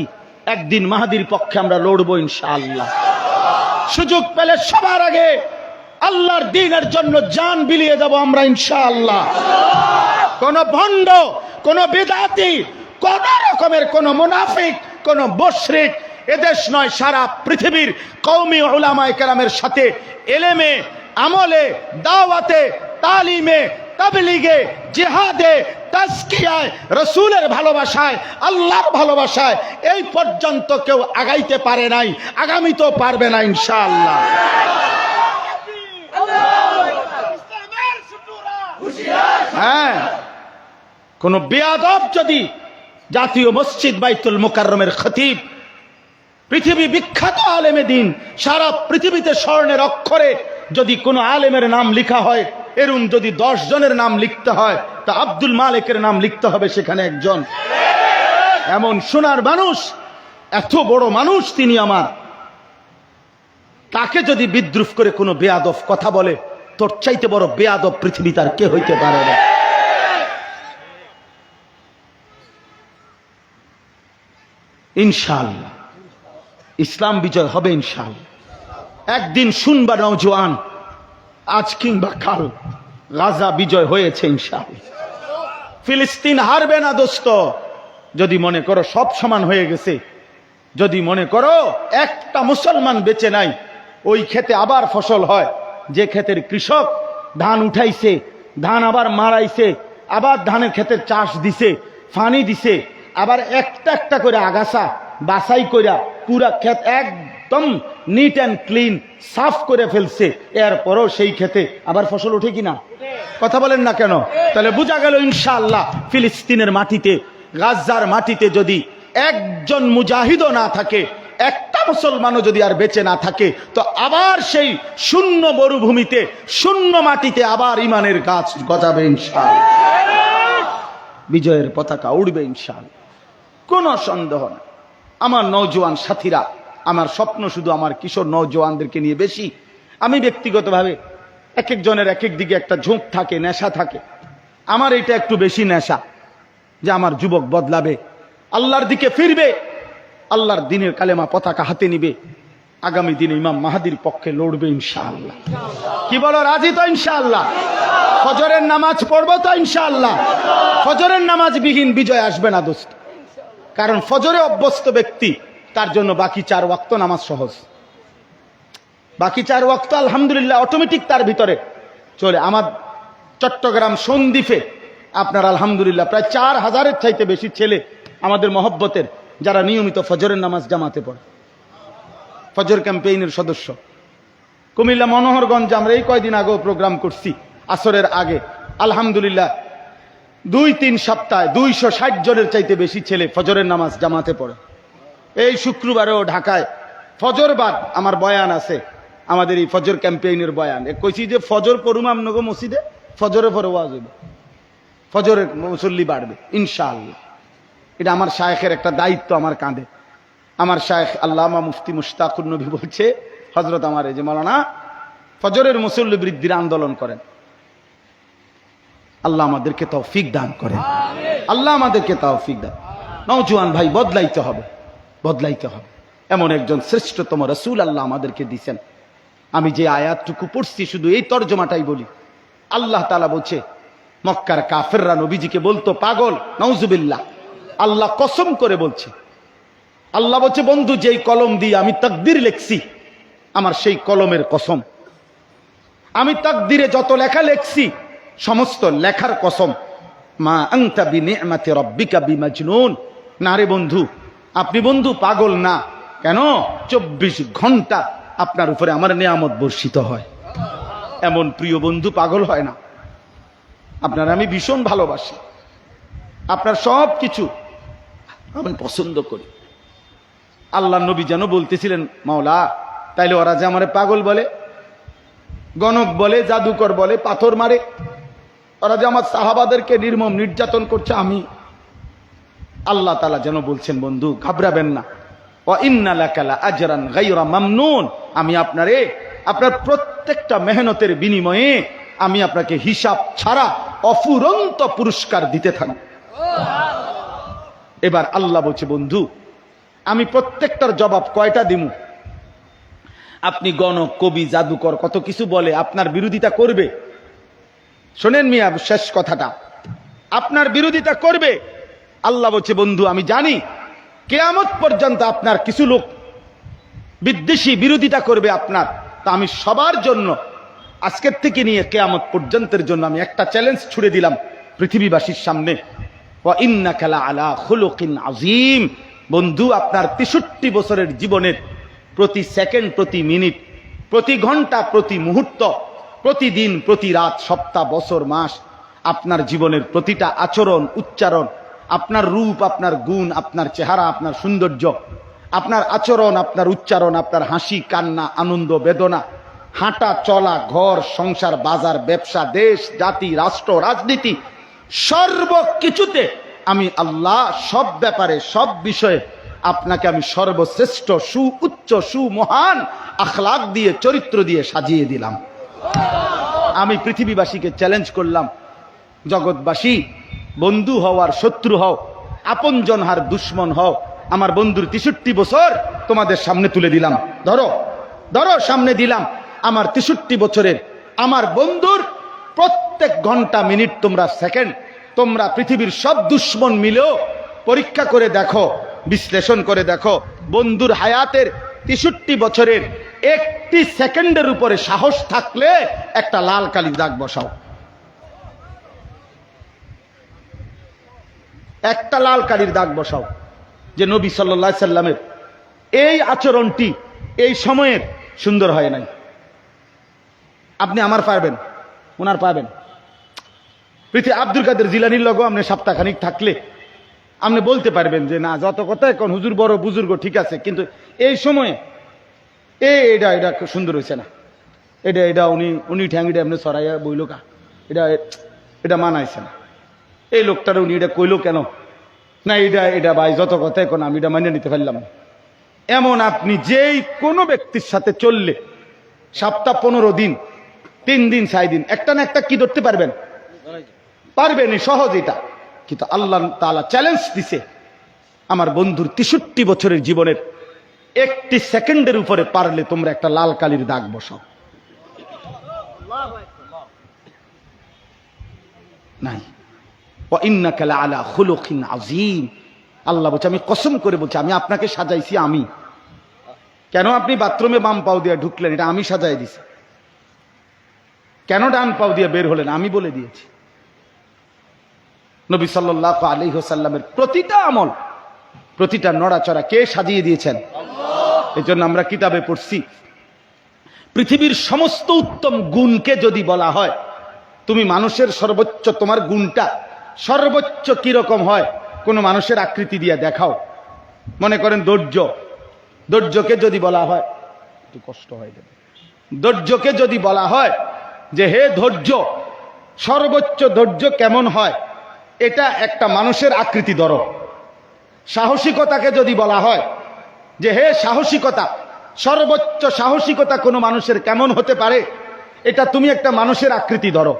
একদিন মাহাদির পক্ষে আমরা লড়বো ইনশাআল্লাহ। সুযোগ পেলে সবার আগে আল্লাহর দ্বীনের জন্য জান বিলিয়ে দেব আমরা ইনশাআল্লাহ। কোন ভণ্ড, কোন বিদআতি, কোন রকমের কোন মুনাফিক, কোন মুশরিক এদেশ নয় সারা পৃথিবীর কওমি উলামায়ে কেরামের সাথে ইলমে, আমলে, দাওয়াতে, তালিমে, তাবলীগে, জিহাদে, তাজকিয়ায়, রাসূলের ভালোবাসায়, আল্লাহর ভালোবাসায় এই পর্যন্ত কেউ আগাইতে পারে নাই, আগামীতেও পারবে না ইনশাআল্লাহ। হ্যাঁ, কোন বেয়াদব যদি জাতীয় মসজিদ বাইতুল মুকাররমের খতিব, পৃথিবী বিখ্যাত আলেমে দিন, সারা পৃথিবীতে স্বর্ণের অক্ষরে যদি কোনো আলেমের নাম লিখা হয়, এরুন যদি 10 জনের নাম লিখতে হয় তা আব্দুল মালিকের নাম লিখতে হবে সেখানে একজন। এমন সোনার মানুষ, এত বড় মানুষ তিনি আমার, তাকে যদি বিদ্রুপ করে কোনো বেয়াদব কথা বলে, তোর চাইতে বড় বেয়াদব পৃথিবী তার কে হইতে পারে না। ইনশাআল্লাহ ইসলাম বিজয় হবে ইনশাআল্লাহ। একদিন শুনবা নওজোয়ান, আজ কিংবা কাল গাজা বিজয় হয়েছে ইনশাআল্লাহ। ফিলিস্তিন হারবে না দোস্ত। যদি মনে করো সব সমান হয়ে গেছে, যদি মনে করো একটা মুসলমান বেঁচে নাই, ওই ক্ষেতে আবার ফসল হয়, যে ক্ষেতের কৃষক ধান উঠাইছে, ধান আবার মারাইছে, আবার ধানের ক্ষেতের চাষ দিছে, ফানি দিছে, আবার একটা একটা করে আগাছা বাছাই কইরা পুরা ক্ষেত একদম নিট অ্যান্ড ক্লিন সাফ করে ফেলছে, এরপরও সেই ক্ষেতে আবার ফসল ওঠে কিনা? কথা বলেন না কেন? তাহলে বোঝা গেল ইনশাআল্লাহ ফিলিস্তিনের মাটিতে, গাজার মাটিতে যদি একজন মুজাহিদও না থাকে, একটা মুসলমানও যদি আর বেঁচে না থাকে, তো আবার সেই শূন্য মরুভূমিতে, শূন্য মাটিতে আবার ইমানের গাছ গজাবে ইনশাআল্লাহ, বিজয়ের পতাকা উড়বে ইনশাআল্লাহ, কোনো সন্দেহ না। আমার নওজোয়ান সাথীরা, আমার স্বপ্ন শুধু আমার কিশোর নওজোয়ানদেরকে নিয়ে বেশি। আমি ব্যক্তিগতভাবে এক একজনের এক এক দিকে একটা ঝোঁক থাকে, নেশা থাকে। আমার এটা একটু বেশি নেশা যে আমার যুবক বদলাবে, আল্লাহর দিকে ফিরবে, আল্লাহর দ্বীনের কালেমা পতাকা হাতে নিবে, আগামী দিনে ইমাম মাহাদির পক্ষে লড়বে ইনশাআল্লাহ। কি বলো, রাজি তো ইনশাআল্লাহ? ফজরের নামাজ পড়বো তো ইনশাআল্লাহ? ফজরের নামাজ বিহীন বিজয় আসবে না দোস্ত। কারণ ফজরে অভ্যস্ত ব্যক্তি, তার জন্য বাকি 4 ওয়াক্ত নামাজ সহজ। বাকি 4 ওয়াক্ত আলহামদুলিল্লাহ অটোমেটিক তার ভিতরে চলে। আমার চট্টগ্রাম সন্দ্বীপে আপনার আলহামদুলিল্লাহ প্রায় 4000-এর চাইতে বেশি ছেলে আমাদের মহব্বতের, যারা নিয়মিত ফজরের নামাজ জামাতে পড়ে, ফজর ক্যাম্পেইনের সদস্য। কুমিল্লা মনোহরগঞ্জে আমরা এই কয়দিন আগেও প্রোগ্রাম করছি, আসরের আগে আলহামদুলিল্লাহ 2-3 সপ্তাহে 260 জনের চাইতে বেশি ছেলে ফজরের নামাজ জামাতে পড়ে। এই শুক্রবারেও ঢাকায় ফজরবাদ আমার বয়ান আছে, আমাদের এই ফজর ক্যাম্পেইনের বয়ান। কইছি যে ফজর পড়ুম আমনগো মসজিদে, ফজরে পরে ওয়াজ হইব, ফজরের মুসল্লি বাড়বে ইনশাআল্লাহ। এটা আমার শায়েখের একটা দায়িত্ব আমার কাঁধে। আমার শায়েখ আল্লামা মুফতি মুশতাকুর নবী বলছে, হযরত আমার এই যে মাওলানা ফজরের মুসল্লি বৃদ্ধির আন্দোলন করেন। আল্লাহ আমাদেরকে তৌফিক দান করেন, আল্লাহ আমাদেরকে তৌফিক দান। নওজোয়ান ভাই, বদলাইতে হবে, বদলাইতে হবে। এমন একজন শ্রেষ্ঠতম রাসূল আল্লাহ আমাদেরকে দিয়েছেন। আমি যে আয়াতটুকু পড়ছি শুধু এই তর্জমাটাই বলি। আল্লাহ তাআলা বলছে, মক্কার কাফেররা নবীজিকে বলতো পাগল, নাউজুবিল্লাহ। আল্লাহ কসম করে বলছে, আল্লাহ বলছে, বন্ধু যেই কলম দিয়ে আমি তাকদীর লিখছি, আমার সেই কলমের কসম, আমি তাকদীরে যত লেখা লিখছি সমস্ত লেখার কসম, মা আনতা বিনিআমাতি রাব্বিকা বিমাজনুন। না রে বন্ধু, আপনি বন্ধু পাগল না। কেন? 24 ঘন্টা আপনার উপরে আমার নিয়ামত বর্ষিত হয়। এমন প্রিয় বন্ধু পাগল হয় না। আপনার আমি ভীষণ ভালোবাসি, আপনার সব কিছু আমি পছন্দ করি। আল্লাহ নবী যেন বলতেছিলেন, মাওলা তাইলে ওরা যে আমারে পাগল বলে, গণক বলে, জাদুকর বলে, পাথর মারে, ওরা যে আমার সাহাবাদেরকে নির্মম নির্যাতন করছে, আমি আল্লাহ তাআলা যেন বলছেন, বন্ধু ঘাবড়াবেন না, ওয়া ইন্না লাকা লাআজরান গায়রা মামনুন। আমি আপনার প্রত্যেকটা মেহনতের বিনিময়ে আমি আপনাকে হিসাব ছাড়া অফুরন্ত পুরস্কার দিতে থাকি। এবার আল্লাহ বলছে, বন্ধু আমি প্রত্যেকটার জবাব কয়টা দিমু? আপনি গণক, কবি, জাদুকর কত কিছু বলে, আপনার বিরোধিতা করবে। শোনেন মিয়া, শেষ কথাটা, আপনার বিরোধিতা করবে। আল্লাহ বলছে, বন্ধু আমি জানি কিয়ামত পর্যন্ত আপনার কিছু লোক বিদ্বেষী বিরোধিতা করবে আপনার। তা আমি সবার জন্য আজকের থেকে নিয়ে কিয়ামত পর্যন্তের জন্য আমি একটা চ্যালেঞ্জ ছুড়ে দিলাম পৃথিবীবাসীর সামনে, ওয়া ইন্নাকা লাআলা খুলুকিন আযীম। বন্ধু আপনার 63 বছরের জীবনের প্রতি সেকেন্ড, প্রতি মিনিট, প্রতি ঘন্টা, প্রতি মুহূর্ত, প্রতিদিন, প্রতি রাত, সপ্তাহ, বছর, মাস, আপনার জীবনের প্রতিটা আচরণ, উচ্চারণ, আপনার রূপ, আপনার গুণ, আপনার চেহারা, আপনার সৌন্দর্য, আপনার আচরণ, আপনার উচ্চারণ, আপনার হাসি, কান্না, আনন্দ, বেদনা, হাঁটা চলা, ঘর সংসার, বাজার, ব্যবসা, দেশ জাতি, রাষ্ট্র, রাজনীতি, সর্বকিছুতে আমি আল্লাহ সব ব্যাপারে, সব বিষয়ে আপনাকে আমি সর্বশ্রেষ্ঠ, সুউচ্চ, সুমহান আখলাক দিয়ে, চরিত্র দিয়ে সাজিয়ে দিলাম। আমি পৃথিবীবাসীকে চ্যালেঞ্জ করলাম, জগৎবাসী বন্ধু হও আর শত্রু হও, আপনজন হার দুশ্মন হও, আমার বন্ধুর 63 বছর তোমাদের সামনে তুলে দিলাম। ধরো ধরো, সামনে দিলাম আমার 63 বছরের আমার বন্ধুর প্রত্যেক ঘন্টা, মিনিট, তোমরা সেকেন্ড, তোমরা পৃথিবীর সব দুশ্মন মিলেও পরীক্ষা করে দেখো, বিশ্লেষণ করে দেখো, বন্ধুর হায়াতের 63 বছরের একটি সেকেন্ডের উপরে সাহস থাকলে একটা লাল কালির দাগ বসাও, একটা লাল কালির দাগ বসাও যে নবী সাল্লাল্লাহু আলাইহি সাল্লামের এই আচরণটি এই সময়ের সুন্দর হয় নাই। আপনি আমার পারবেন, ওনার পাবেন। পৃথিবী আব্দুল কাদের জিলানির লগো আপনি সপ্তাহখানিক থাকলে আপনি বলতে পারবেন যে না, যত কথা এখন হুজুর বড় বুজুর্গ ঠিক আছে, কিন্তু এই সময়ে এটা সুন্দর হয়েছে না, এটা উনি ঠ্যাংটা এমনি সরাইয়া বইল কা, এটা মানাইছে না, এই লোকটার উনি এটা কইলো কেন, না এটা ভাই যত কথা এখন আমি এটা মানিয়ে নিতে পারলাম না। এমন আপনি যেই কোনো ব্যক্তির সাথে চললে সপ্তাহ 15 দিন, 3 দিন 4 দিন, একটা না একটা কি ধরতে পারবেন, পারবেন, সহজ এটা। কিন্তু আল্লাহ তাআলা চ্যালেঞ্জ দিছে, আমার বন্ধুর 63 বছরের জীবনের একটি সেকেন্ডের উপরে পারলে তোমরা একটা লাল কালির দাগ বসাও। নাই, ওয়া ইন্নাকা লাআলা খুলুকিন আযীম। আল্লাহ বলছে, আমি কসম করে বলছি, আমি আপনাকে সাজাইছি। আমি কেন আপনি বাথরুমে বাম পাও দিয়ে ঢুকলেন, এটা আমি সাজাই দিছি। কেন ডান পাও দিয়ে বের হলেন, আমি বলে দিয়েছি। নবী সাল্লাল্লাহু আলাইহি ওয়াসাল্লামের প্রতিটা আমল, প্রতিটা নড়াচড়া কে সাজিয়ে দিয়েছেন? আল্লাহ। এজন্য আমরা কিতাবে পড়ছি, পৃথিবীর সমস্ত উত্তম গুণকে যদি বলা হয়, তুমি মানুষের সর্বোচ্চ, তোমার গুণটা সর্বোচ্চ কিরকম হয়, কোন মানুষের আকৃতি দিয়ে দেখাও। মনে করেন ধৈর্যকে যদি বলা হয়, একটু কষ্ট হয়, ধৈর্যকে যদি বলা হয় যে হে ধৈর্য, সর্বোচ্চ ধৈর্য কেমন হয়, এটা একটা মানুষের আকৃতি ধরো, সাহসিকতাকে যদি বলা হয় যে হে সাহসিকতা, সর্বোচ্চ সাহসিকতা কোনো মানুষের কেমন হতে পারে, এটা তুমি একটা মানুষের আকৃতি ধরো।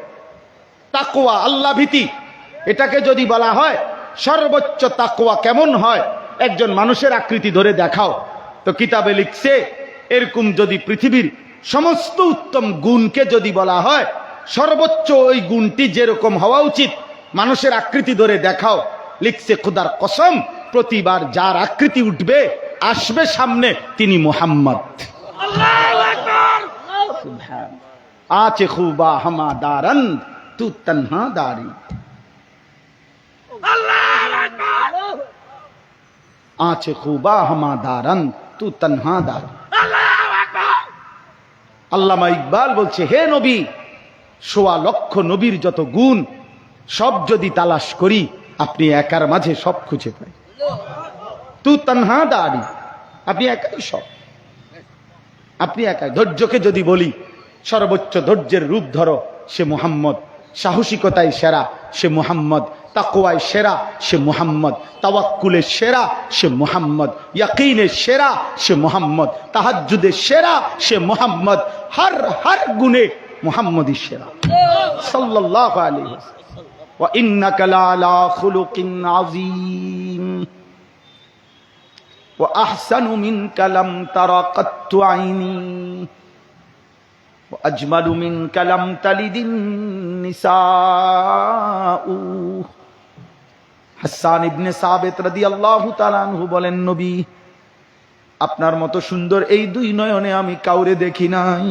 তাকওয়া, আল্লাহ ভীতি, এটাকে যদি বলা হয় সর্বোচ্চ তাকওয়া কেমন হয়, একজন মানুষের আকৃতি ধরে দেখাও। তো কিতাবে লিখছে এরকম যদি পৃথিবীর সমস্ত উত্তম গুণকে যদি বলা হয় সর্বোচ্চ ওই গুণটি যেরকম হওয়া উচিত মানুষের আকৃতি ধরে দেখাও, লিখছে খুদার কসম প্রতিবার যার আকৃতি উঠবে আসবে সামনে তিনি মুহাম্মদ। আছে খুবা হামা দারন তু তন্হা দারি, আছে খুবা হামা দারন তু তন্হা দারি। আল্লামা ইকবাল বলছে হে নবী, ১৬ লক্ষ নবীর যত গুণ সব যদি তালাশ করি আপনি একার মাঝে সব খুঁজে পাই। তু তন্হা দারি, আপনি একাই সব, আপনি একাই। ধৈর্যকে যদি বলি সর্বোচ্চ ধৈর্যের রূপ ধরো, সে মুহাম্মদ। সাহসিকতায় সেরা, সে মুহাম্মদ। তাকওয়ায় সেরা, সে মুহাম্মদ। তাওয়াক্কুলের সেরা, সে মুহাম্মদ। ইয়াকিনের সেরা, সে মুহাম্মদ। তাহাজ্জুদের সেরা, সে মুহাম্মদ। হর গুণে মুহাম্মদই সেরা সাল্লাল্লাহু আলাইহি ওয়াসাল্লাম। ওয়া ইন্নাকা লাআলা খুলুকিন আযীম ওয়া আহসানু মিনকা লাম তারা কাত্তু আইনি ওয়া আজমালু মিনকা লাম তালিদিন নিসাউ। হাসান ইবনে সাবিত রাদিয়াল্লাহু তাআলা আনহু বলেন, নবী আপনার মতো সুন্দর এই দুই নয়নে আমি কাউরে দেখি নাই।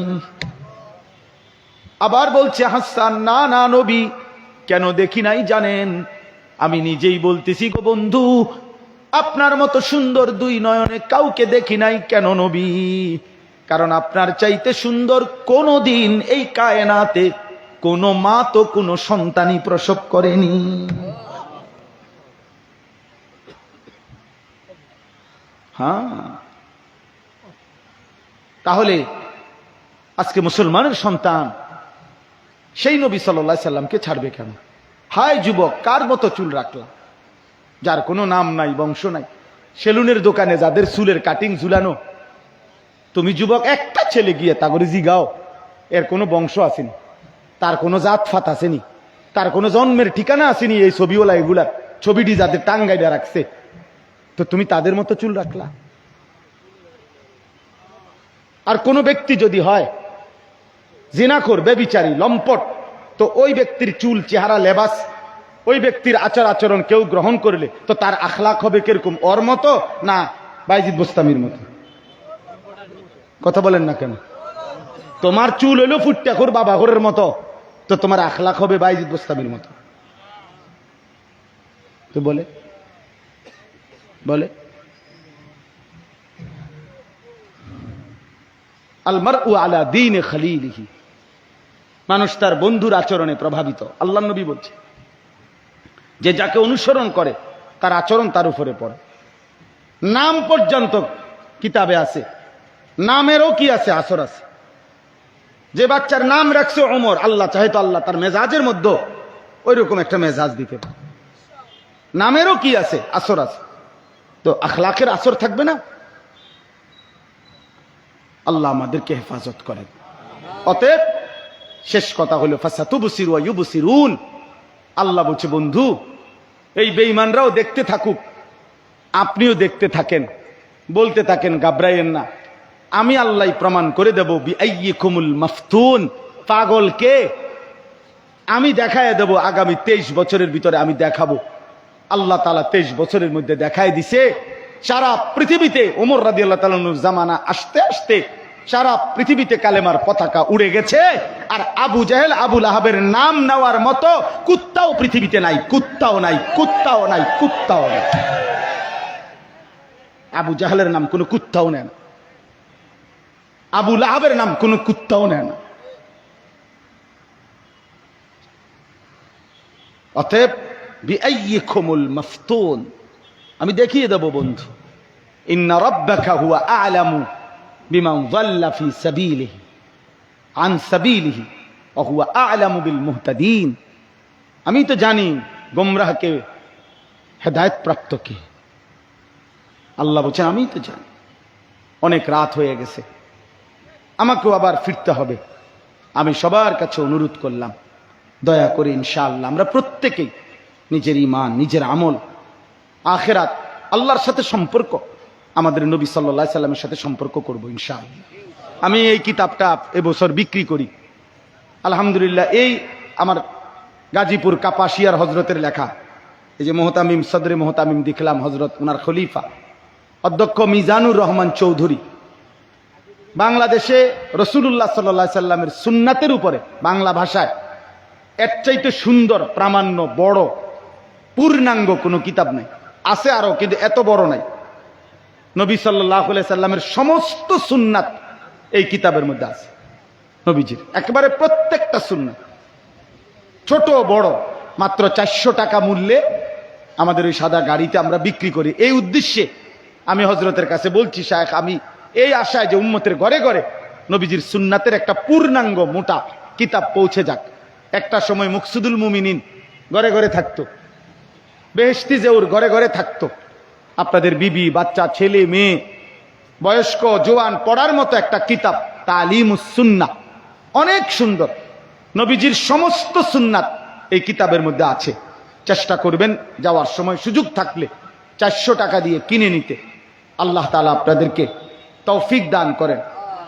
আবার বলছে হাসান, না না নবী, কেন দেখি নাই জানেন? আমি নিজেই বলতেছি গো বন্ধু, আপনার মতো সুন্দর দুই নয়নে কাউকে দেখি নাই। কেন নবী? কারণ আপনার চাইতে সুন্দর কোনদিন এই কায়নাতে কোনো মা তো কোনো সন্তানই প্রসব করেনি। হ্যাঁ, তাহলে আজকে মুসলমানের সন্তান সেই নবী সাল্লাল্লাহু আলাইহি সাল্লামকে ছাড়বে কেন? হায় যুবক, কার মতো চুল রাখলা, যার কোনো নাম নাই, বংশ নাই। সেলুনের দোকানে যাদের চুলের কাটিং ঝুলানো, তুমি যুবক একটা ছেলে গিয়ে তা করে জিগাও এর কোনো বংশ আসেনি, তার কোনো জাত ফাত আসেনি, তার কোনো জন্মের ঠিকানা আসেনি। এই ছবিওয়ালা এগুলার ছবিটি যাদের টাঙ্গাইডা রাখছে, তো তুমি তাদের মতো চুল রাখলা। আর কোনো ব্যক্তি যদি হয় জিনাখোর, বেবিচারী, লম্পট, তো ওই ব্যক্তির চুল, চেহারা, লেবাস, ওই ব্যক্তির আচার আচরণ কেউ গ্রহণ করলে তো তার আখলাক হবে কিরকম? ওর মতো না বাইজিদ বোস্তামির মতো? কথা বলেন না কেন? তোমার চুল হইলো ফুট্টাখোর, বাবাখোরের মতো, তো তোমার আখলাক হবে বাইজিদ বোস্তামির মতো। তো বলে বলে আল মারউ আলা দীনে খলীলিহি, মানুষ তার বন্ধুর আচরণে প্রভাবিত। আল্লাহ নবী বলছে যে যাকে অনুসরণ করে তার আচরণ তার উপরে পড়ে। নাম পর্যন্ত কিতাবে আছে, নামেরও কি আছে? আসর আছে। যে বাচ্চার নাম রাখছে ওমর, আল্লাহ চাহে তো আল্লাহ তার মেজাজের মধ্যে ওই রকম একটা মেজাজ দিতে পারে। নামেরও কি আছে? আসর আছে। তো আখলাকের আসর থাকবে না? আল্লাহ আমাদেরকে হেফাজত করেন। অতএব শেষ কথা হলো ফাসাতুবসিরু ওয়া ইউবসিরুন। আল্লাহ বলছে বন্ধু, এই বেঈমানরাও দেখতে থাকুক, আপনিও দেখতে থাকেন, বলতে থাকেন, ঘাবড়াইয়েন না। আমি আল্লাহ প্রমাণ করে দেব বিআইয়িকুমুল মাফতুন, পাগলকে আমি দেখায় দেব। আগামী 23 বছরের ভিতরে আমি দেখাবো। আল্লাহ তাআলা 23 বছরের মধ্যে দেখায় দিছে সারা পৃথিবীতে ওমর রাদিয়াল্লাহু তাআলা আনহুর জামানা আসতে আসতে সারা পৃথিবীতে কালেমার পতাকা উড়ে গেছে। আর আবু জেহেল, আবু লাহাবের নাম নেওয়ার মতো কুত্তাও পৃথিবীতে নাই, কুত্তাও নাই, কুত্তাও নাই, কুত্তাও নাই। আবু জাহেলের নাম কোনো কুত্তাও নেয় না, আবু লাহাবের নাম কোনো কুত্তাও নেয় না। অতএব বিআইয়িকুমুল মাফতুন, আমি দেখিয়ে দেব বন্ধু, ইন্না রাব্বাকা হুয়া আ'লামু বিমান যাল্লা ফি সাবিলিহি আন সাবিলিহি ওয়া হুয়া আ'লামু বিল মুহতাদিন। আমি তো জানি গোমরাহকে হেদায়েত প্রাপ্ত কে, আল্লাহ বলছেন আমি তো জানি অনেক রাত হয়ে গেছে, আমাকেও আবার ফিরতে হবে। আমি সবার কাছে অনুরোধ করলাম, দয়া করে ইনশাআল্লাহ আমরা প্রত্যেকেই নিজের ঈমান, নিজের আমল, আখিরাত, আল্লাহর সাথে সম্পর্ক, আমাদের নবী সাল্লাল্লাহু আলাইহি সাল্লামের সাথে সম্পর্ক করব ইনশাআল্লাহ। আমি এই কিতাবটা এবছর বিক্রি করি আলহামদুলিল্লাহ। এই আমার গাজীপুর কাপাসিয়ার হজরতের লেখা, এই যে মোহতামিম, সদরে মোহতামিম দেখলাম, হজরত ওনার খলিফা অধ্যক্ষ মিজানুর রহমান চৌধুরী বাংলাদেশে রাসূলুল্লাহ সাল্লাল্লাহু আলাইহি সাল্লামের সুন্নাতের উপরে বাংলা ভাষায় এর চাইতে সুন্দর, প্রামাণ্য, বড়, পূর্ণাঙ্গ কোনো কিতাব নেই। আছে আরো, কিন্তু এত বড় নাই। নবী সাল্লাল্লাহু আলাইহি সাল্লামের সমস্ত সুন্নাত এই কিতাবের মধ্যে আছে। নবীজির একেবারে প্রত্যেকটা সুন্নাত, ছোট বড়, মাত্র 400 টাকা মূল্যে আমাদের ওই সাদা গাড়িতে আমরা বিক্রি করি। এই উদ্দেশ্যে আমি হজরতের কাছে বলছি, শায়েখ, আমি এই আশায় যে উম্মতের ঘরে ঘরে নবীজির সুন্নাতের একটা পূর্ণাঙ্গ মোটা কিতাব পৌঁছে যাক। একটা সময় মুকসুদুল মুমিনিন ঘরে ঘরে থাকতো, বেহেশতি জেউর ঘরে ঘরে থাকতো। আপনাদের বিবি, বাচ্চা, ছেলে মেয়ে, বয়স্ক, জোয়ান পড়ার মতো একটা কিতাব, তালিমুস সুন্নাহ, অনেক সুন্দর। নবীজির সমস্ত সুন্নাত এই কিতাবের মধ্যে আছে। চেষ্টা করবেন যাওয়ার সময় সুযোগ থাকলে 400 টাকা দিয়ে কিনে নিতে। আল্লাহ তাআলা আপনাদেরকে তৌফিক দান করেন।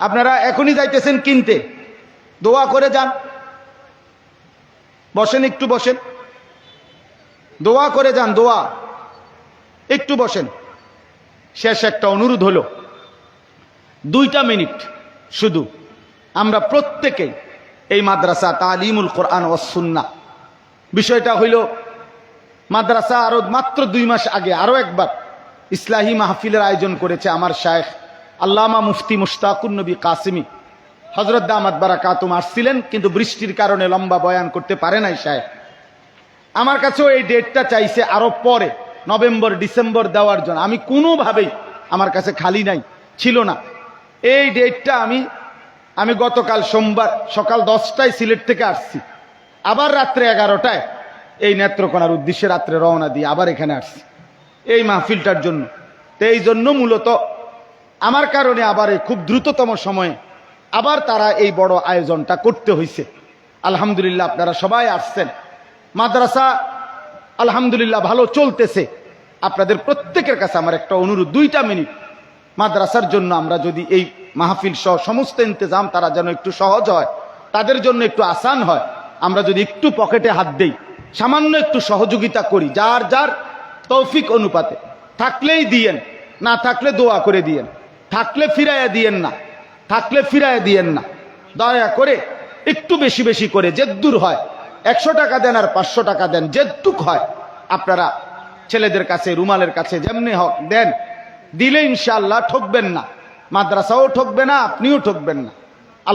আপনারা এখনই যাইতেছেন কিনতে, দোয়া করে যান। বসেন, একটু বসেন, দোয়া করে যান, দোয়া, একটু বসেন। শেষ একটা অনুরোধ হলো, 2টা মিনিট শুধু আমরা প্রত্যেকেই এই মাদ্রাসা তালিমুল কোরআন ওয়াস সুন্নাহ, বিষয়টা হইল মাদ্রাসা আরো মাত্র 2 মাস আগে আরো একবার ইসলাহি মাহফিলের আয়োজন করেছে আমার শায়েখ আল্লামা মুফতি মুশতাকুন নবী কাসিমি হযরত দামাত বারাকাতুম আসছিলেন, কিন্তু বৃষ্টির কারণে লম্বা বয়ান করতে পারে নাই শায়েখ। আমার কাছেও এই ডেটটা চাইছে আরো পরে, নভেম্বর ডিসেম্বর দেওয়ার জন্য। আমি কোনোভাবেই, আমার কাছে খালি নাই, ছিল না। এই ডেটটা আমি গতকাল সোমবার সকাল 10টায় সিলেট থেকে আসছি, আবার রাত্রে 11টায় এই নেত্রকোনার উদ্দেশ্যে রাত্রে রওনা দিয়ে আবার এখানে আসছি এই মাহফিলটার জন্য। তো এই জন্য মূলত আমার কারণে আবার এই খুব দ্রুততম সময়ে আবার তারা এই বড় আয়োজনটা করতে হয়েছে। আলহামদুলিল্লাহ আপনারা সবাই আসছেন। মাদ্রাসা আলহামদুলিল্লাহ ভালো চলতেছে। আপনাদের প্রত্যেকের কাছে আমার একটা অনুরোধ, 2টা মিনিট মাদ্রাসার জন্য আমরা যদি এই মাহফিল সহ সমস্ত ইন্তজাম তারা যেন একটু সহজ হয়, তাদের জন্য একটু আসান হয়, আমরা যদি একটু পকেটে হাত দেই, সামান্য একটু সহযোগিতা করি, যার যার তৌফিক অনুপাতে, থাকলেই দিয়েন, না থাকলে দোয়া করে দিয়েন, থাকলে ফিরাইয়া দিয়েন না, থাকলে ফিরাইয়া দিয়েন না, দয়া করে একটু বেশি বেশি করে, যেদ্দুর হয় 100 টাকা দেন আর 500 টাকা দেন, যেদ্দুক হয় আপনারা ছেলেদের কাছে, রুমালের কাছে যেমনি হোক দেন, দিলে ইনশাআল্লাহ ঠকবেন না, মাদ্রাসাও ঠকবে না, আপনিও ঠকবেন না।